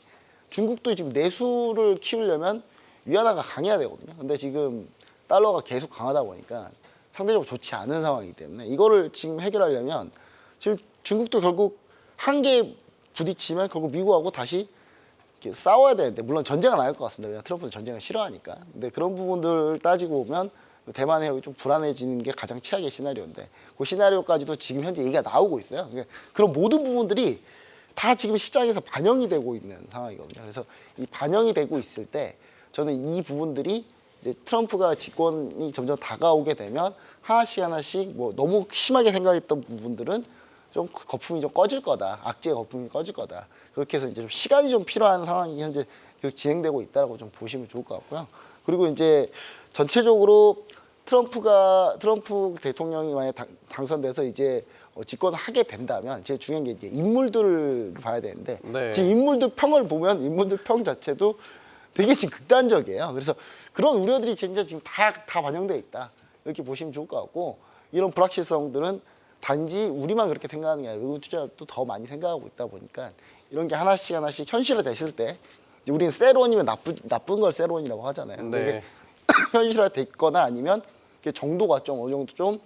중국도 지금 내수를 키우려면 위안화가 강해야 되거든요. 근데 지금 달러가 계속 강하다 보니까 상대적으로 좋지 않은 상황이기 때문에, 이거를 지금 해결하려면 지금 중국도 결국 한계에 부딪히면 결국 미국하고 다시 이렇게 싸워야 되는데, 물론 전쟁은 안 할 것 같습니다. 왜냐하면 트럼프는 전쟁을 싫어하니까. 근데 그런 부분들을 따지고 보면 대만 해협이 좀 불안해지는 게 가장 최악의 시나리오인데, 그 시나리오까지도 지금 현재 얘기가 나오고 있어요. 그러니까 그런 모든 부분들이 다 지금 시장에서 반영이 되고 있는 상황이거든요. 그래서 이 반영이 되고 있을 때 저는 이 부분들이 이제 트럼프가 집권이 점점 다가오게 되면 하나씩 뭐 너무 심하게 생각했던 부분들은 좀 거품이 좀 꺼질 거다. 악재의 거품이 꺼질 거다. 그렇게 해서 이제 좀 시간이 좀 필요한 상황이 현재 계속 진행되고 있다라고 좀 보시면 좋을 것 같고요. 그리고 이제 전체적으로 트럼프 대통령이 만약 당선돼서 이제 집권을 하게 된다면, 제일 중요한 게 이제 인물들을 봐야 되는데, 네. 지금 인물들 평을 보면 인물들 평 자체도 되게 지금 극단적이에요. 그래서 그런 우려들이 진짜 지금 다 반영되어 있다, 이렇게 보시면 좋을 것 같고, 이런 불확실성들은 단지 우리만 그렇게 생각하는 게 아니라 외국 투자자도 더 많이 생각하고 있다 보니까, 이런 게 하나씩 현실화됐을 때, 이제 우리는 세론이면 나쁜 걸 세론이라고 하잖아요. 근데 네. 이게 현실화됐거나 아니면 정도가 좀 어느 정도 좀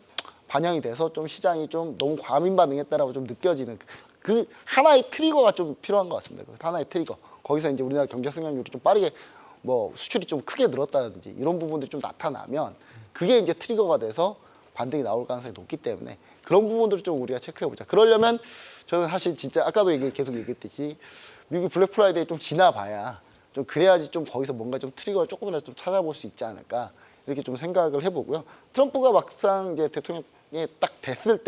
반영이 돼서 좀 시장이 좀 너무 과민 반응했다라고 좀 느껴지는 그 하나의 트리거가 좀 필요한 것 같습니다. 그 하나의 트리거. 거기서 이제 우리나라 경제 성장률이 좀 빠르게, 뭐 수출이 좀 크게 늘었다든지 이런 부분들이 좀 나타나면, 그게 이제 트리거가 돼서 반등이 나올 가능성이 높기 때문에, 그런 부분들을 좀 우리가 체크해보자. 그러려면 저는 사실 진짜 아까도 계속 얘기했듯이 미국 블랙 프라이데이 좀 지나봐야, 좀 그래야지 좀 거기서 뭔가 좀 트리거를 조금이라도 좀 찾아볼 수 있지 않을까, 이렇게 좀 생각을 해보고요. 트럼프가 막상 이제 대통령에 딱 됐을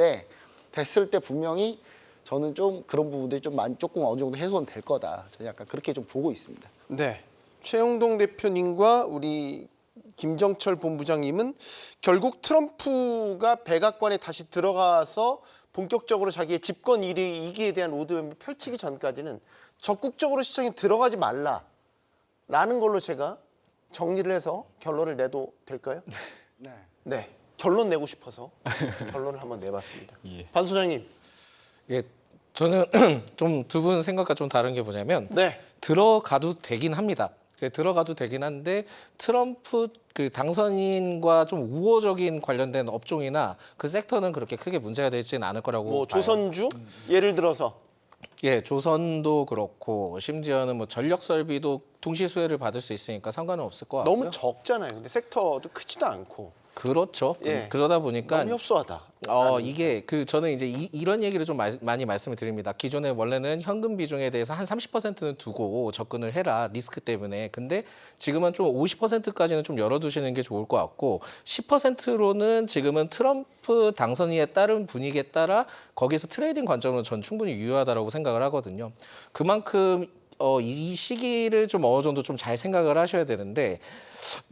때 분명히 저는 좀 그런 부분들이 조금 어느 정도 해소는 될 거다. 저는 약간 그렇게 좀 보고 있습니다. 네. 최영동 대표님과 우리 김정철 본부장님은 결국 트럼프가 백악관에 다시 들어가서 본격적으로 자기의 집권 이기에 대한 로드맵을 펼치기 전까지는 적극적으로 시장에 들어가지 말라라는 걸로 제가 정리를 해서 결론을 내도 될까요? 네. 네. 결론 내고 싶어서 결론을 한번 내봤습니다. 예. 반 소장님. 예, 저는 좀 두 분 생각과 좀 다른 게 뭐냐면, 네. 들어가도 되긴 합니다. 들어가도 되긴 한데, 트럼프 그 당선인과 좀 우호적인 관련된 업종이나 그 섹터는 그렇게 크게 문제가 되지는 않을 거라고 뭐 봐요. 조선주 예를 들어서 예, 조선도 그렇고 심지어는 뭐 전력 설비도 동시 수혜를 받을 수 있으니까 상관은 없을 것 같고요. 너무 적잖아요. 근데 섹터도 크지도 않고 그렇죠. 예. 그러다 보니까 너무 협소하다. 이게 저는 이제 이런 얘기를 좀 많이 말씀을 드립니다. 기존에 원래는 현금 비중에 대해서 한 30%는 두고 접근을 해라, 리스크 때문에. 근데 지금은 좀 50%까지는 좀 열어두시는 게 좋을 것 같고, 10%로는 지금은 트럼프 당선인에 따른 분위기에 따라 거기서 트레이딩 관점으로 전 충분히 유효하다라고 생각을 하거든요. 그만큼 이 시기를 좀 어느 정도 좀 잘 생각을 하셔야 되는데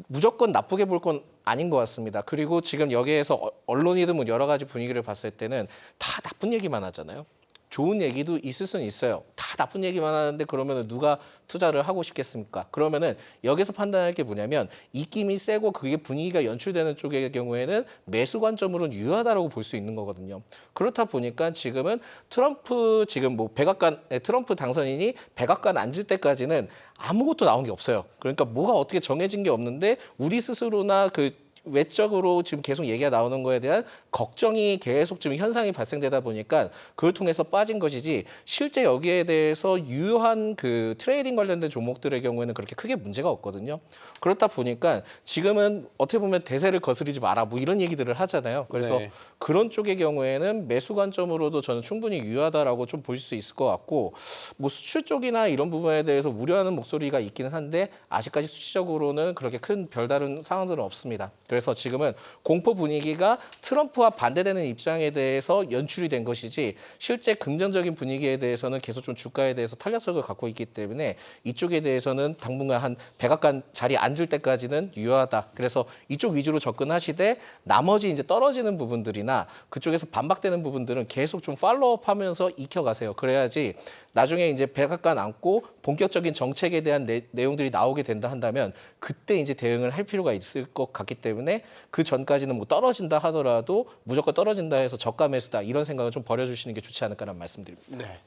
무조건 나쁘게 볼 건 아닌 것 같습니다. 그리고 지금 여기에서 언론이든 뭐 여러 가지 분위기를 봤을 때는 다 나쁜 얘기만 하잖아요. 좋은 얘기도 있을 수는 있어요. 다 나쁜 얘기만 하는데 그러면 누가 투자를 하고 싶겠습니까? 그러면은 여기서 판단할 게 뭐냐면 입김이 세고 그게 분위기가 연출되는 쪽의 경우에는 매수 관점으로는 유효하다라고 볼 수 있는 거거든요. 그렇다 보니까 지금은 트럼프 지금 뭐 백악관 트럼프 당선인이 백악관 앉을 때까지는 아무것도 나온 게 없어요. 그러니까 뭐가 어떻게 정해진 게 없는데 우리 스스로나 그 외적으로 지금 계속 얘기가 나오는 거에 대한 걱정이 계속 지금 현상이 발생되다 보니까 그걸 통해서 빠진 것이지 실제 여기에 대해서 유효한 그 트레이딩 관련된 종목들의 경우에는 그렇게 크게 문제가 없거든요. 그렇다 보니까 지금은 어떻게 보면 대세를 거스르지 마라 뭐 이런 얘기들을 하잖아요. 그래서 네. 그런 쪽의 경우에는 매수 관점으로도 저는 충분히 유효하다라고 좀 보실 수 있을 것 같고 뭐 수출 쪽이나 이런 부분에 대해서 우려하는 목소리가 있기는 한데 아직까지 수치적으로는 그렇게 큰 별다른 상황들은 없습니다. 그래서 지금은 공포 분위기가 트럼프와 반대되는 입장에 대해서 연출이 된 것이지 실제 긍정적인 분위기에 대해서는 계속 좀 주가에 대해서 탄력성을 갖고 있기 때문에 이쪽에 대해서는 당분간 한 백악관 자리에 앉을 때까지는 유효하다. 그래서 이쪽 위주로 접근하시되 나머지 이제 떨어지는 부분들이나 그쪽에서 반박되는 부분들은 계속 좀 팔로우업하면서 익혀가세요. 그래야지 나중에 이제 백악관 앉고 본격적인 정책에 대한 내용들이 나오게 된다 한다면 그때 이제 대응을 할 필요가 있을 것 같기 때문에 그 전까지는 뭐 떨어진다 하더라도 무조건 떨어진다 해서 저가 매수다 이런 생각을 좀 버려주시는 게 좋지 않을까라는 말씀드립니다. 네.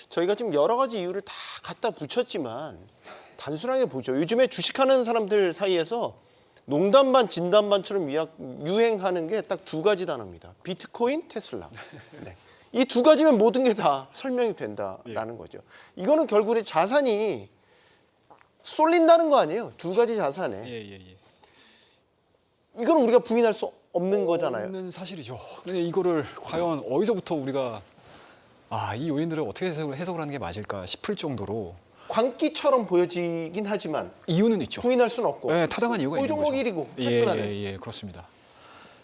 저희가 지금 여러 가지 이유를 다 갖다 붙였지만 단순하게 보죠. 요즘에 주식하는 사람들 사이에서 농담 반 진담 반처럼 유행하는 게 딱 두 가지 단어입니다. 비트코인, 테슬라. 네. 이 두 가지면 모든 게 다 설명이 된다라는 거죠. 이거는 결국에 자산이 쏠린다는 거 아니에요? 두 가지 자산에. 예. 이건 우리가 부인할 수 없는 거잖아요. 없는 사실이죠. 근데 이거를 과연 어디서부터 우리가 이 요인들을 어떻게 해석을 하는 게 맞을까 싶을 정도로 광기처럼 보여지긴 하지만 이유는 있죠. 부인할 수는 없고. 네, 타당한 이유가 있는 종목 거죠. 1위고 테슬라는. 예, 그렇습니다.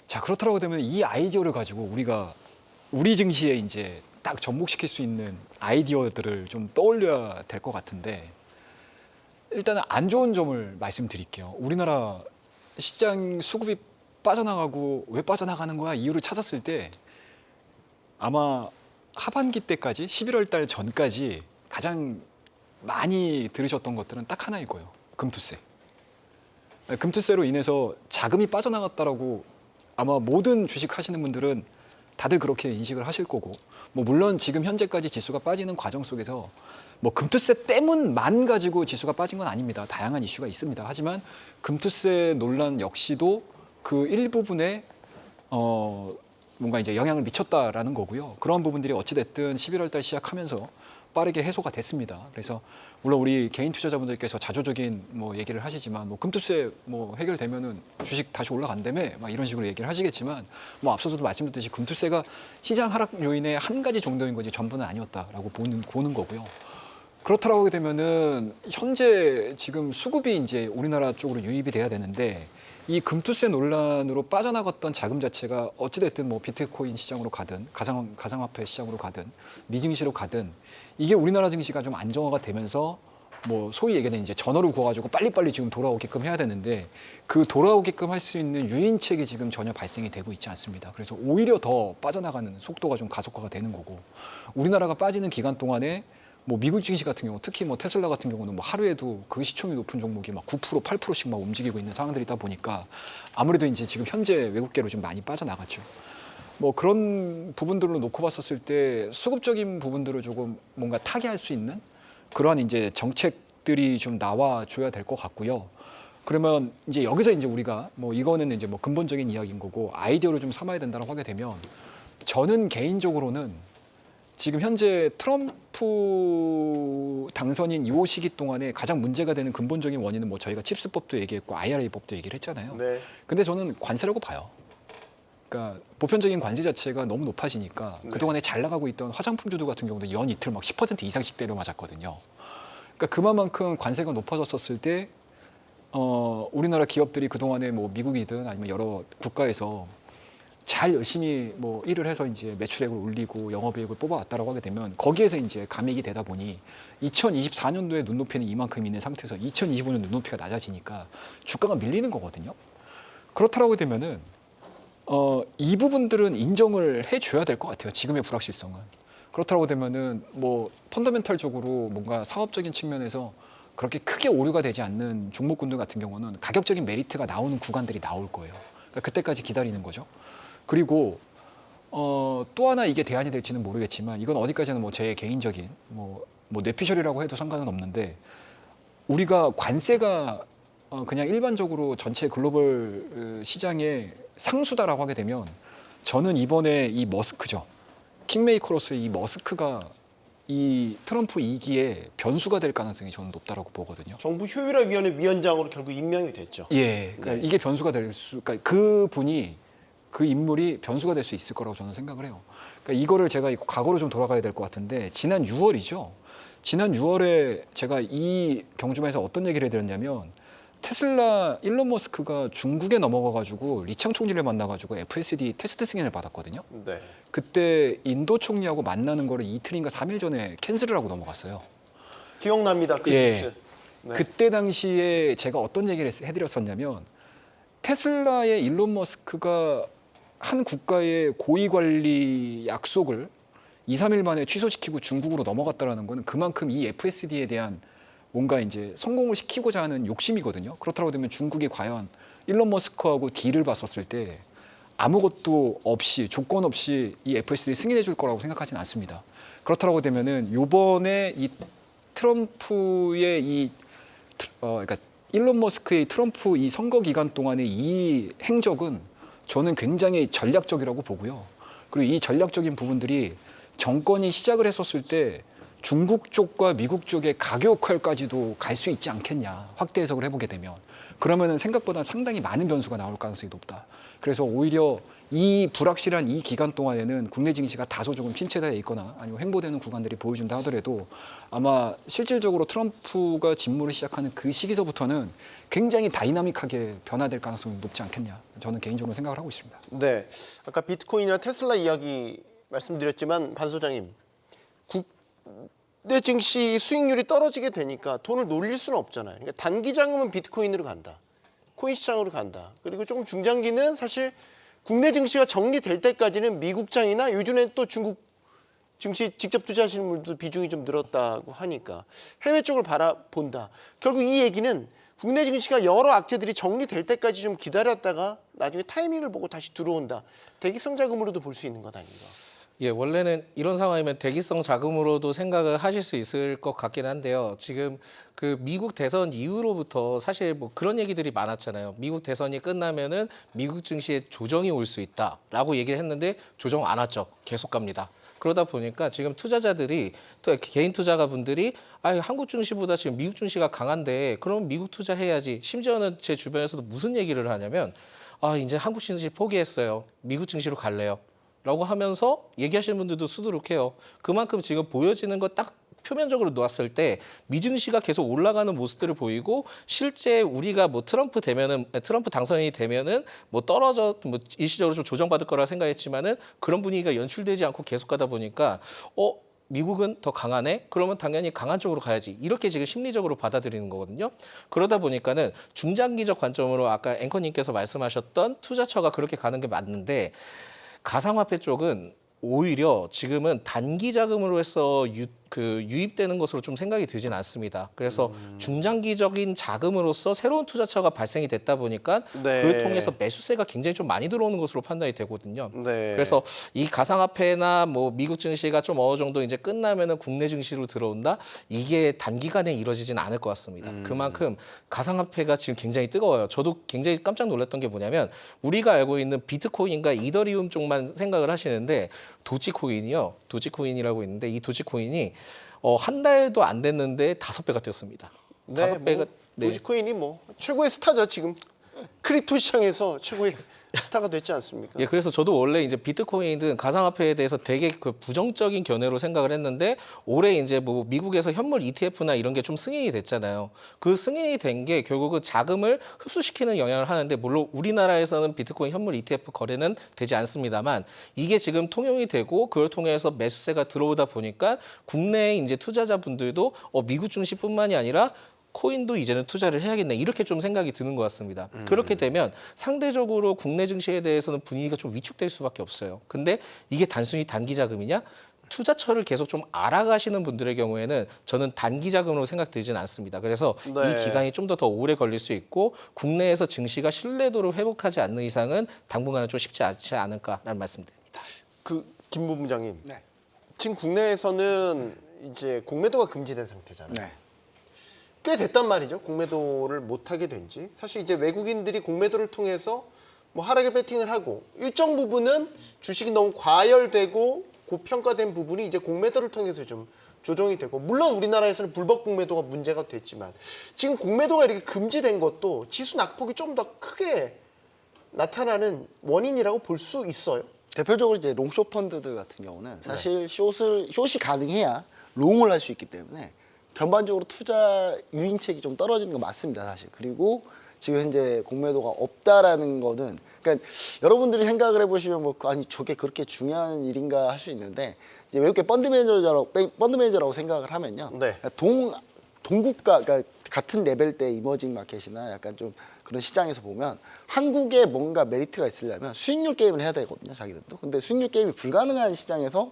자, 그렇다고 되면 이 아이디어를 가지고 우리가 우리 증시에 이제 딱 접목시킬 수 있는 아이디어들을 좀 떠올려야 될 것 같은데 일단은 안 좋은 점을 말씀드릴게요. 우리나라 시장 수급이 빠져나가고 왜 빠져나가는 거야 이유를 찾았을 때 아마 하반기 때까지 11월 달 전까지 가장 많이 들으셨던 것들은 딱 하나일 거예요. 금투세. 금투세로 인해서 자금이 빠져나갔다라고 아마 모든 주식 하시는 분들은 다들 그렇게 인식을 하실 거고 뭐 물론 지금 현재까지 지수가 빠지는 과정 속에서 뭐 금투세 때문만 가지고 지수가 빠진 건 아닙니다. 다양한 이슈가 있습니다. 하지만 금투세 논란 역시도 그 일부분에 뭔가 이제 영향을 미쳤다라는 거고요. 그런 부분들이 어찌됐든 11월 달 시작하면서 빠르게 해소가 됐습니다. 그래서 물론 우리 개인 투자자분들께서 자조적인 뭐 얘기를 하시지만 뭐 금투세 뭐 해결되면은 주식 다시 올라간다며 막 이런 식으로 얘기를 하시겠지만 뭐 앞서서도 말씀드렸듯이 금투세가 시장 하락 요인의 한 가지 정도인 거지 전부는 아니었다라고 보는 거고요. 그렇다라고 하게 되면은 현재 지금 수급이 이제 우리나라 쪽으로 유입이 돼야 되는데 이 금투세 논란으로 빠져나갔던 자금 자체가 어찌됐든 뭐 비트코인 시장으로 가든 가상화폐 시장으로 가든 미증시로 가든 이게 우리나라 증시가 좀 안정화가 되면서 뭐 소위 얘기하는 이제 전어를 구워가지고 빨리빨리 지금 돌아오게끔 해야 되는데 그 돌아오게끔 할 수 있는 유인책이 지금 전혀 발생이 되고 있지 않습니다. 그래서 오히려 더 빠져나가는 속도가 좀 가속화가 되는 거고 우리나라가 빠지는 기간 동안에 뭐 미국 증시 같은 경우 특히 뭐 테슬라 같은 경우는 뭐 하루에도 그 시총이 높은 종목이 막 9%, 8%씩 막 움직이고 있는 상황들이다 보니까 아무래도 이제 지금 현재 외국계로 좀 많이 빠져나갔죠. 뭐 그런 부분들로 놓고 봤었을 때 수급적인 부분들을 조금 뭔가 타개할 수 있는 그러한 이제 정책들이 좀 나와줘야 될 것 같고요. 그러면 이제 여기서 이제 우리가 뭐 이거는 이제 뭐 근본적인 이야기인 거고 아이디어를 좀 삼아야 된다고 하게 되면 저는 개인적으로는 지금 현재 트럼프 당선인 이 시기 동안에 가장 문제가 되는 근본적인 원인은 뭐 저희가 칩스법도 얘기했고 IRA법도 얘기를 했잖아요. 네. 근데 저는 관세라고 봐요. 그러니까 보편적인 관세 자체가 너무 높아지니까 네. 그동안에 잘 나가고 있던 화장품주들 같은 경우도 연 이틀 막 10% 이상씩 때려 맞았거든요. 그러니까 그만큼 관세가 높아졌었을 때 우리나라 기업들이 그동안에 뭐 미국이든 아니면 여러 국가에서 잘 열심히 뭐 일을 해서 이제 매출액을 올리고 영업이익을 뽑아왔다라고 하게 되면 거기에서 이제 감액이 되다 보니 2024년도에 눈높이는 이만큼 있는 상태에서 2025년 눈높이가 낮아지니까 주가가 밀리는 거거든요. 그렇다라고 되면은 이 부분들은 인정을 해줘야 될 것 같아요. 지금의 불확실성은. 그렇다고 되면은 뭐 펀더멘털적으로 뭔가 사업적인 측면에서 그렇게 크게 오류가 되지 않는 종목군들 같은 경우는 가격적인 메리트가 나오는 구간들이 나올 거예요. 그러니까 그때까지 기다리는 거죠. 그리고 또 하나 이게 대안이 될지는 모르겠지만 이건 어디까지는 뭐 제 개인적인 뭐 뇌피셜이라고 해도 상관은 없는데 우리가 관세가 그냥 일반적으로 전체 글로벌 시장의 상수다라고 하게 되면 저는 이번에 이 머스크죠. 킹메이커로서의 이 머스크가 이 트럼프 2기에 변수가 될 가능성이 저는 높다라고 보거든요. 정부 효율화위원회 위원장으로 결국 임명이 됐죠. 예, 그러니까 네. 이게 변수가 그러니까 그 분이 그 인물이 변수가 될 수 있을 거라고 저는 생각을 해요. 그러니까 이거를 제가 과거로 좀 돌아가야 될 것 같은데 지난 6월이죠. 지난 6월에 제가 이 경주마에서 어떤 얘기를 해드렸냐면 테슬라 일론 머스크가 중국에 넘어가가지고 리창 총리를 만나가지고 FSD 테스트 승인을 받았거든요. 네. 그때 인도 총리하고 만나는 거를 이틀인가 3일 전에 캔슬을 하고 넘어갔어요. 기억납니다. 그 예. 뉴스. 네. 그때 당시에 제가 어떤 얘기를 해드렸었냐면 테슬라의 일론 머스크가 한 국가의 고위 관리 약속을 2, 3일 만에 취소시키고 중국으로 넘어갔다라는 거는 그만큼 이 FSD에 대한 뭔가 이제 성공을 시키고자 하는 욕심이거든요. 그렇다고 되면 중국이 과연 일론 머스크하고 딜을 봤었을 때 아무것도 없이 조건 없이 이 FSD 승인해 줄 거라고 생각하지는 않습니다. 그렇다고 되면은 요번에 이 트럼프의 그러니까 일론 머스크의 트럼프 이 선거 기간 동안의 이 행적은 저는 굉장히 전략적이라고 보고요. 그리고 이 전략적인 부분들이 정권이 시작을 했었을 때 중국 쪽과 미국 쪽의 가교 역할까지도 갈 수 있지 않겠냐. 확대 해석을 해보게 되면. 그러면은 생각보다 상당히 많은 변수가 나올 가능성이 높다. 그래서 오히려 이 불확실한 이 기간 동안에는 국내 증시가 다소 조금 침체되어 있거나 아니면 횡보되는 구간들이 보여준다 하더라도 아마 실질적으로 트럼프가 직무를 시작하는 그 시기서부터는 굉장히 다이나믹하게 변화될 가능성이 높지 않겠냐. 저는 개인적으로 생각을 하고 있습니다. 네. 아까 비트코인이나 테슬라 이야기 말씀드렸지만 반 소장님, 국내 증시 수익률이 떨어지게 되니까 돈을 놀릴 수는 없잖아요. 그러니까 단기 자금은 비트코인으로 간다. 코인 시장으로 간다. 그리고 조금 중장기는 사실 국내 증시가 정리될 때까지는 미국장이나 요즘엔 또 중국 증시 직접 투자하시는 분들도 비중이 좀 늘었다고 하니까 해외 쪽을 바라본다. 결국 이 얘기는 국내 증시가 여러 악재들이 정리될 때까지 좀 기다렸다가 나중에 타이밍을 보고 다시 들어온다. 대기성 자금으로도 볼 수 있는 것 아닌가. 예, 원래는 이런 상황이면 대기성 자금으로도 생각을 하실 수 있을 것 같긴 한데요. 지금 그 미국 대선 이후로부터 사실 뭐 그런 얘기들이 많았잖아요. 미국 대선이 끝나면은 미국 증시에 조정이 올 수 있다라고 얘기를 했는데 조정 안 왔죠. 계속 갑니다. 그러다 보니까 지금 투자자들이 또 개인 투자가분들이 한국 증시보다 지금 미국 증시가 강한데 그럼 미국 투자해야지. 심지어는 제 주변에서도 무슨 얘기를 하냐면 이제 한국 증시 포기했어요. 미국 증시로 갈래요. 라고 하면서 얘기하시는 분들도 수두룩해요. 그만큼 지금 보여지는 거 딱 표면적으로 놓았을 때 미증시가 계속 올라가는 모습들을 보이고 실제 우리가 뭐 트럼프 당선이 되면은 뭐 떨어져 뭐 일시적으로 좀 조정받을 거라 생각했지만은 그런 분위기가 연출되지 않고 계속 가다 보니까 미국은 더 강하네? 그러면 당연히 강한 쪽으로 가야지. 이렇게 지금 심리적으로 받아들이는 거거든요. 그러다 보니까는 중장기적 관점으로 아까 앵커님께서 말씀하셨던 투자처가 그렇게 가는 게 맞는데 가상화폐 쪽은 오히려 지금은 단기 자금으로 해서 유입되는 것으로 좀 생각이 들진 않습니다. 그래서 중장기적인 자금으로서 새로운 투자처가 발생이 됐다 보니까 네. 그걸 통해서 매수세가 굉장히 좀 많이 들어오는 것으로 판단이 되거든요. 네. 그래서 이 가상화폐나 뭐 미국 증시가 좀 어느 정도 이제 끝나면은 국내 증시로 들어온다. 이게 단기간에 이루어지진 않을 것 같습니다. 그만큼 가상화폐가 지금 굉장히 뜨거워요. 저도 굉장히 깜짝 놀랐던 게 뭐냐면 우리가 알고 있는 비트코인과 이더리움 쪽만 생각을 하시는데 도지코인이라고 있는데 이 도지코인이 한 달도 안 됐는데 5배가 뛰었습니다. 네, 5배가 도지코인이 뭐 최고의 스타죠 지금. 크립토 시장에서 최고의 스타가 됐지 않습니까? 예, 그래서 저도 원래 이제 비트코인이든 가상화폐에 대해서 되게 그 부정적인 견해로 생각을 했는데 올해 이제 뭐 미국에서 현물 ETF나 이런 게 좀 승인이 됐잖아요. 그 승인이 된 게 결국은 자금을 흡수시키는 영향을 하는데 물론 우리나라에서는 비트코인 현물 ETF 거래는 되지 않습니다만 이게 지금 통용이 되고 그걸 통해서 매수세가 들어오다 보니까 국내에 이제 투자자분들도 미국 증시뿐만이 아니라 코인도 이제는 투자를 해야겠네 이렇게 좀 생각이 드는 것 같습니다. 그렇게 되면 상대적으로 국내 증시에 대해서는 분위기가 좀 위축될 수밖에 없어요. 근데 이게 단순히 단기 자금이냐? 투자처를 계속 좀 알아가시는 분들의 경우에는 저는 단기 자금으로 생각되지는 않습니다. 그래서 네. 이 기간이 좀 더 오래 걸릴 수 있고 국내에서 증시가 신뢰도를 회복하지 않는 이상은 당분간은 좀 쉽지 않지 않을까라는 말씀드립니다. 김 본부장님, 네. 지금 국내에서는 이제 공매도가 금지된 상태잖아요. 네. 꽤 됐단 말이죠. 공매도를 못 하게 된 지. 사실 이제 외국인들이 공매도를 통해서 뭐 하락에 베팅을 하고 일정 부분은 주식이 너무 과열되고 고평가된 부분이 이제 공매도를 통해서 좀 조정이 되고 물론 우리나라에서는 불법 공매도가 문제가 됐지만 지금 공매도가 이렇게 금지된 것도 지수 낙폭이 좀 더 크게 나타나는 원인이라고 볼 수 있어요. 대표적으로 이제 롱숏 펀드들 같은 경우는 사실 숏이 가능해야 롱을 할 수 있기 때문에 전반적으로 투자 유인책이 좀 떨어지는 건 맞습니다, 사실. 그리고 지금 현재 공매도가 없다라는 거는 그러니까 여러분들이 생각을 해보시면 뭐 아니 저게 그렇게 중요한 일인가 할 수 있는데 이제 외국계 펀드 매니저라고 생각을 하면요, 네. 동국가 그러니까 같은 레벨대 이머징 마켓이나 약간 좀 그런 시장에서 보면 한국에 뭔가 메리트가 있으려면 수익률 게임을 해야 되거든요, 자기들도. 근데 수익률 게임이 불가능한 시장에서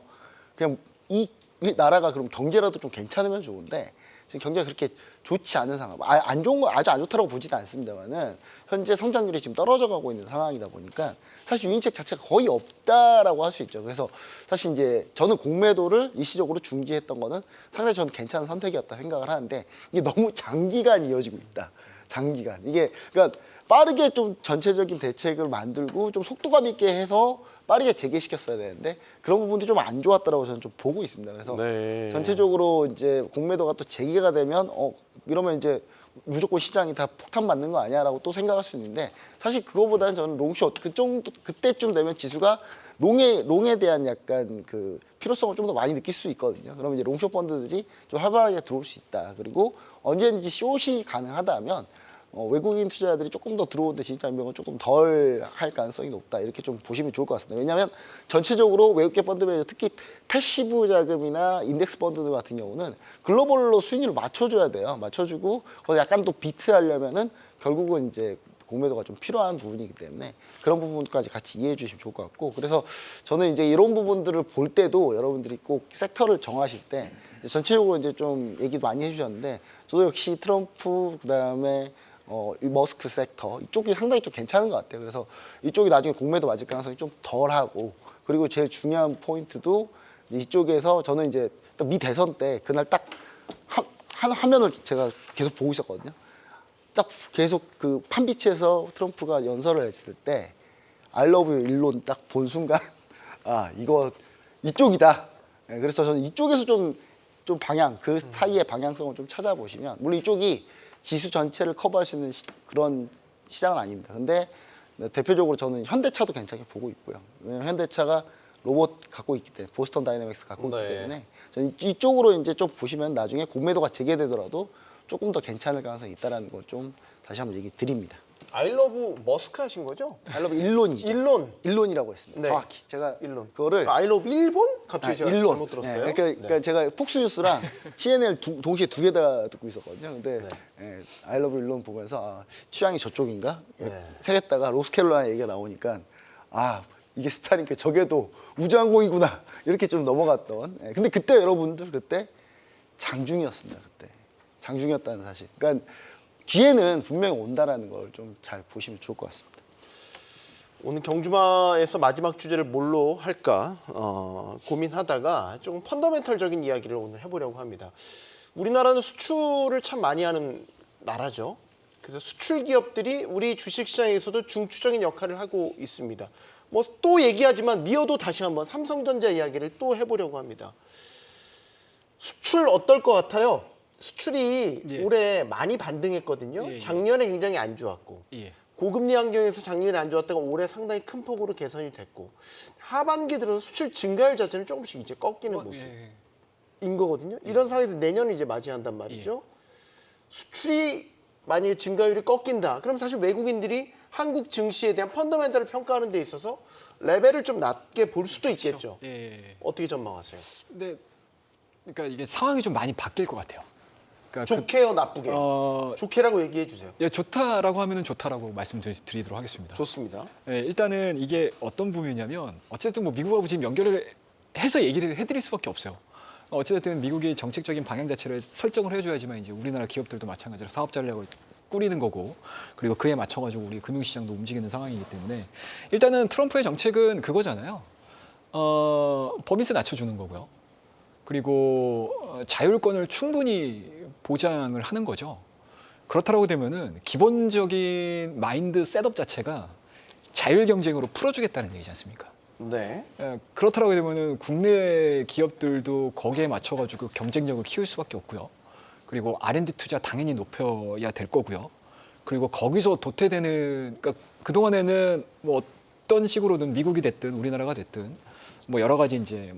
그냥 이 나라가 그럼 경제라도 좀 괜찮으면 좋은데 지금 경제가 그렇게 좋지 않은 상황, 안 좋은 거 아주 안 좋다고 보지는 않습니다만은 현재 성장률이 지금 떨어져 가고 있는 상황이다 보니까 사실 유인책 자체가 거의 없다라고 할 수 있죠. 그래서 사실 이제 저는 공매도를 일시적으로 중지했던 거는 상당히 저는 괜찮은 선택이었다 생각을 하는데 이게 너무 장기간 이어지고 있다. 장기간 이게 그러니까 빠르게 좀 전체적인 대책을 만들고 좀 속도감 있게 해서 빠르게 재개시켰어야 되는데 그런 부분들이 좀 안 좋았다라고 저는 좀 보고 있습니다. 그래서 네. 전체적으로 이제 공매도가 또 재개가 되면 이러면 이제 무조건 시장이 다 폭탄 맞는 거 아니야라고 또 생각할 수 있는데 사실 그거보다는 저는 롱숏 그때쯤 되면 지수가 롱에 대한 약간 그 필요성을 좀 더 많이 느낄 수 있거든요. 그러면 이제 롱숏 펀드들이 좀 활발하게 들어올 수 있다. 그리고 언제든지 숏이 가능하다면 외국인 투자자들이 조금 더 들어오는데 진입 장벽은 조금 덜 할 가능성이 높다. 이렇게 좀 보시면 좋을 것 같습니다. 왜냐하면 전체적으로 외국계 펀드 매니저 특히 패시브 자금이나 인덱스 펀드들 같은 경우는 글로벌로 수익률을 맞춰줘야 돼요. 맞춰주고 거기 약간 또 비트하려면은 결국은 이제 공매도가 좀 필요한 부분이기 때문에 그런 부분까지 같이 이해해 주시면 좋을 것 같고 그래서 저는 이제 이런 부분들을 볼 때도 여러분들이 꼭 섹터를 정하실 때 전체적으로 이제 좀 얘기 많이 해주셨는데 저도 역시 트럼프 그다음에 이 머스크 섹터 이쪽이 상당히 좀 괜찮은 것 같아요. 그래서 이쪽이 나중에 공매도 맞을 가능성이 좀 덜하고 그리고 제일 중요한 포인트도 이쪽에서 저는 이제 미 대선 때 그날 딱 한 화면을 제가 계속 보고 있었거든요. 딱 계속 그 판비치에서 트럼프가 연설을 했을 때 I love you 일론 딱 본 순간 아 이거 이쪽이다. 그래서 저는 이쪽에서 좀 방향 그 사이의 방향성을 좀 찾아보시면 물론 이쪽이 지수 전체를 커버할 수 있는 그런 시장은 아닙니다. 근데 대표적으로 저는 현대차도 괜찮게 보고 있고요. 왜냐면 현대차가 로봇 갖고 있기 때문에 보스턴 다이내믹스 갖고 있기 때문에 저는 이쪽으로 이제 좀 보시면 나중에 공매도가 재개되더라도 조금 더 괜찮을 가능성이 있다는 걸 좀 다시 한번 얘기 드립니다. 아이러브 머스크 하신 거죠? 아이러브 일론이죠. 일론이라고 했습니다. 네. 정확히 제가 일론. 그거를 아이러브 일본? 갑자기 제가 일론. 잘못 들었어요. 네, 그러니까 제가 폭스뉴스랑 CNN 동시에 두 개 다 듣고 있었거든요. 근데 아이러브 일론 보면서 취향이 저쪽인가? 생각했다가 로스캐롤라이나 얘기가 나오니까 이게 스타링크 저게도 우주항공이구나 이렇게 좀 넘어갔던. 근데 그때 여러분들 그때 장중이었습니다. 그때 장중이었다는 사실. 그러니까 기회는 분명히 온다라는 걸 좀 잘 보시면 좋을 것 같습니다. 오늘 경주마에서 마지막 주제를 뭘로 할까 고민하다가 조금 펀더멘털적인 이야기를 오늘 해보려고 합니다. 우리나라는 수출을 참 많이 하는 나라죠. 그래서 수출 기업들이 우리 주식시장에서도 중추적인 역할을 하고 있습니다. 뭐 또 얘기하지만 미어도 다시 한번 삼성전자 이야기를 또 해보려고 합니다. 수출 어떨 것 같아요? 수출이 올해 많이 반등했거든요. 예. 작년에 굉장히 안 좋았고 예. 고금리 환경에서 작년에 안 좋았다가 올해 상당히 큰 폭으로 개선이 됐고 하반기 들어서 수출 증가율 자체는 조금씩 이제 꺾이는 모습인 거거든요. 이런 상황에서 내년을 이제 맞이한단 말이죠. 수출이 만약에 증가율이 꺾인다. 그럼 사실 외국인들이 한국 증시에 대한 펀더멘탈을 평가하는 데 있어서 레벨을 좀 낮게 볼 수도 있겠죠. 어떻게 전망하세요? 근데 그러니까 이게 상황이 좀 많이 바뀔 것 같아요. 그러니까 좋게요, 나쁘게? 좋게라고 얘기해 주세요. 예, 좋다라고 하면은 좋다라고 말씀드리도록 하겠습니다. 좋습니다. 예, 일단은 이게 어떤 부분이냐면 어쨌든 뭐 미국하고 지금 연결을 해서 얘기를 해드릴 수밖에 없어요. 어쨌든 미국이 정책적인 방향 자체를 설정을 해줘야지만 이제 우리나라 기업들도 마찬가지로 사업 전략을 꾸리는 거고 그리고 그에 맞춰가지고 우리 금융시장도 움직이는 상황이기 때문에 일단은 트럼프의 정책은 그거잖아요. 법인세 낮춰주는 거고요. 그리고 자율권을 충분히 보장을 하는 거죠. 그렇다고 되면은 기본적인 마인드 셋업 자체가 자율 경쟁으로 풀어주겠다는 얘기지 않습니까? 네. 그렇다고 되면은 국내 기업들도 거기에 맞춰가지고 경쟁력을 키울 수밖에 없고요. 그리고 R&D 투자 당연히 높여야 될 거고요. 그리고 거기서 도태되는, 그러니까 그동안에는 뭐 어떤 식으로든 미국이 됐든 우리나라가 됐든 뭐 여러 가지 이제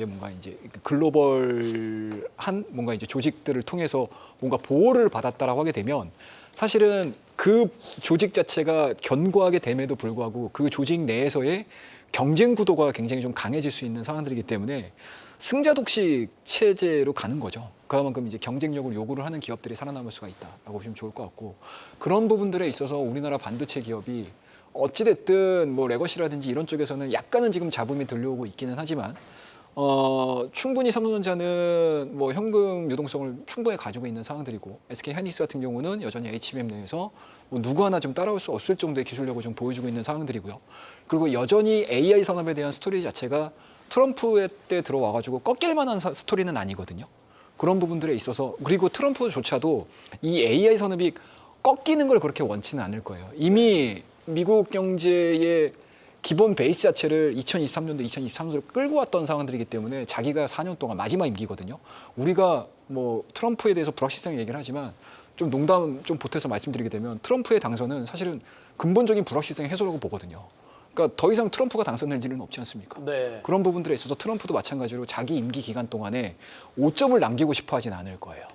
뭔가 이제 글로벌한 뭔가 이제 조직들을 통해서 뭔가 보호를 받았다라고 하게 되면 사실은 그 조직 자체가 견고하게 됨에도 불구하고 그 조직 내에서의 경쟁 구도가 굉장히 좀 강해질 수 있는 상황들이기 때문에 승자 독식 체제로 가는 거죠. 그만큼 이제 경쟁력을 요구를 하는 기업들이 살아남을 수가 있다라고 보시면 좋을 것 같고 그런 부분들에 있어서 우리나라 반도체 기업이 어찌됐든 뭐 레거시라든지 이런 쪽에서는 약간은 지금 잡음이 들려오고 있기는 하지만 충분히 삼성전자는 뭐 현금 유동성을 충분히 가지고 있는 상황들이고 SK 하이닉스 같은 경우는 여전히 HBM 내에서 뭐 누구 하나 좀 따라올 수 없을 정도의 기술력을 좀 보여주고 있는 상황들이고요. 그리고 여전히 AI 산업에 대한 스토리 자체가 트럼프 때 들어와가지고 꺾일 만한 스토리는 아니거든요. 그런 부분들에 있어서 그리고 트럼프조차도 이 AI 산업이 꺾이는 걸 그렇게 원치는 않을 거예요. 이미 미국 경제의 기본 베이스 자체를 2023년도, 2023년도로 끌고 왔던 상황들이기 때문에 자기가 4년 동안 마지막 임기거든요. 우리가 뭐 트럼프에 대해서 불확실성 얘기를 하지만 좀 농담 좀 보태서 말씀드리게 되면 트럼프의 당선은 사실은 근본적인 불확실성 해소라고 보거든요. 그러니까 더 이상 트럼프가 당선될 일은 없지 않습니까? 네. 그런 부분들에 있어서 트럼프도 마찬가지로 자기 임기 기간 동안에 오점을 남기고 싶어 하진 않을 거예요.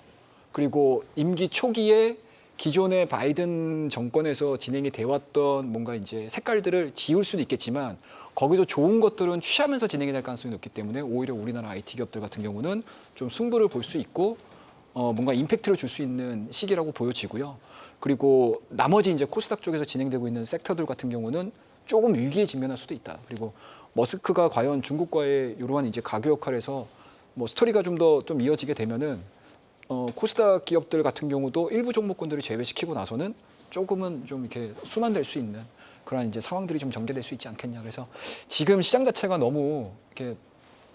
그리고 임기 초기에 기존의 바이든 정권에서 진행이 돼 왔던 뭔가 이제 색깔들을 지울 수는 있겠지만 거기서 좋은 것들은 취하면서 진행이 될 가능성이 높기 때문에 오히려 우리나라 IT 기업들 같은 경우는 좀 승부를 볼 수 있고 뭔가 임팩트를 줄 수 있는 시기라고 보여지고요. 그리고 나머지 이제 코스닥 쪽에서 진행되고 있는 섹터들 같은 경우는 조금 위기에 직면할 수도 있다. 그리고 머스크가 과연 중국과의 이러한 이제 가교 역할에서 뭐 스토리가 좀 더 좀 이어지게 되면은 코스닥 기업들 같은 경우도 일부 종목군들을 제외시키고 나서는 조금은 좀 이렇게 순환될 수 있는 그런 이제 상황들이 좀 전개될 수 있지 않겠냐. 그래서 지금 시장 자체가 너무 이렇게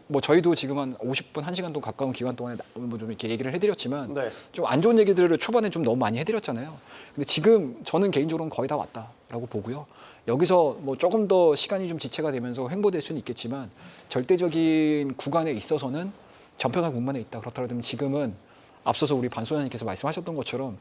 뭐 저희도 지금 한 50분, 1시간 동안 가까운 기간 동안에 뭐 좀 이렇게 얘기를 해드렸지만 네. 좀 안 좋은 얘기들을 초반에 좀 너무 많이 해드렸잖아요. 근데 지금 저는 개인적으로는 거의 다 왔다라고 보고요. 여기서 뭐 조금 더 시간이 좀 지체가 되면서 횡보될 수는 있겠지만 절대적인 구간에 있어서는 전평가 국면에 있다. 그렇더라도 지금은 앞서서 우리 반 소장님께서 말씀하셨던 것처럼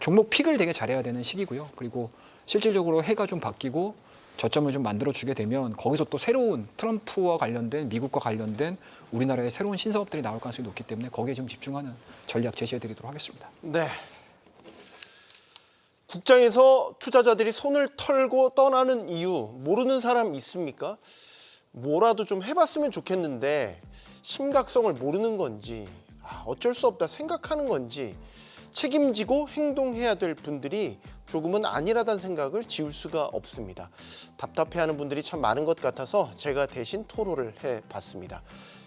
종목 픽을 되게 잘해야 되는 시기고요. 그리고 실질적으로 해가 좀 바뀌고 저점을 좀 만들어주게 되면 거기서 또 새로운 트럼프와 관련된 미국과 관련된 우리나라의 새로운 신사업들이 나올 가능성이 높기 때문에 거기에 좀 집중하는 전략 제시해드리도록 하겠습니다. 네. 국장에서 투자자들이 손을 털고 떠나는 이유 모르는 사람 있습니까? 뭐라도 좀 해봤으면 좋겠는데 심각성을 모르는 건지 어쩔 수 없다 생각하는 건지 책임지고 행동해야 될 분들이 조금은 아니라는 생각을 지울 수가 없습니다. 답답해하는 분들이 참 많은 것 같아서 제가 대신 토로를 해봤습니다.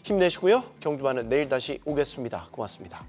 힘내시고요. 경주반은 내일 다시 오겠습니다. 고맙습니다.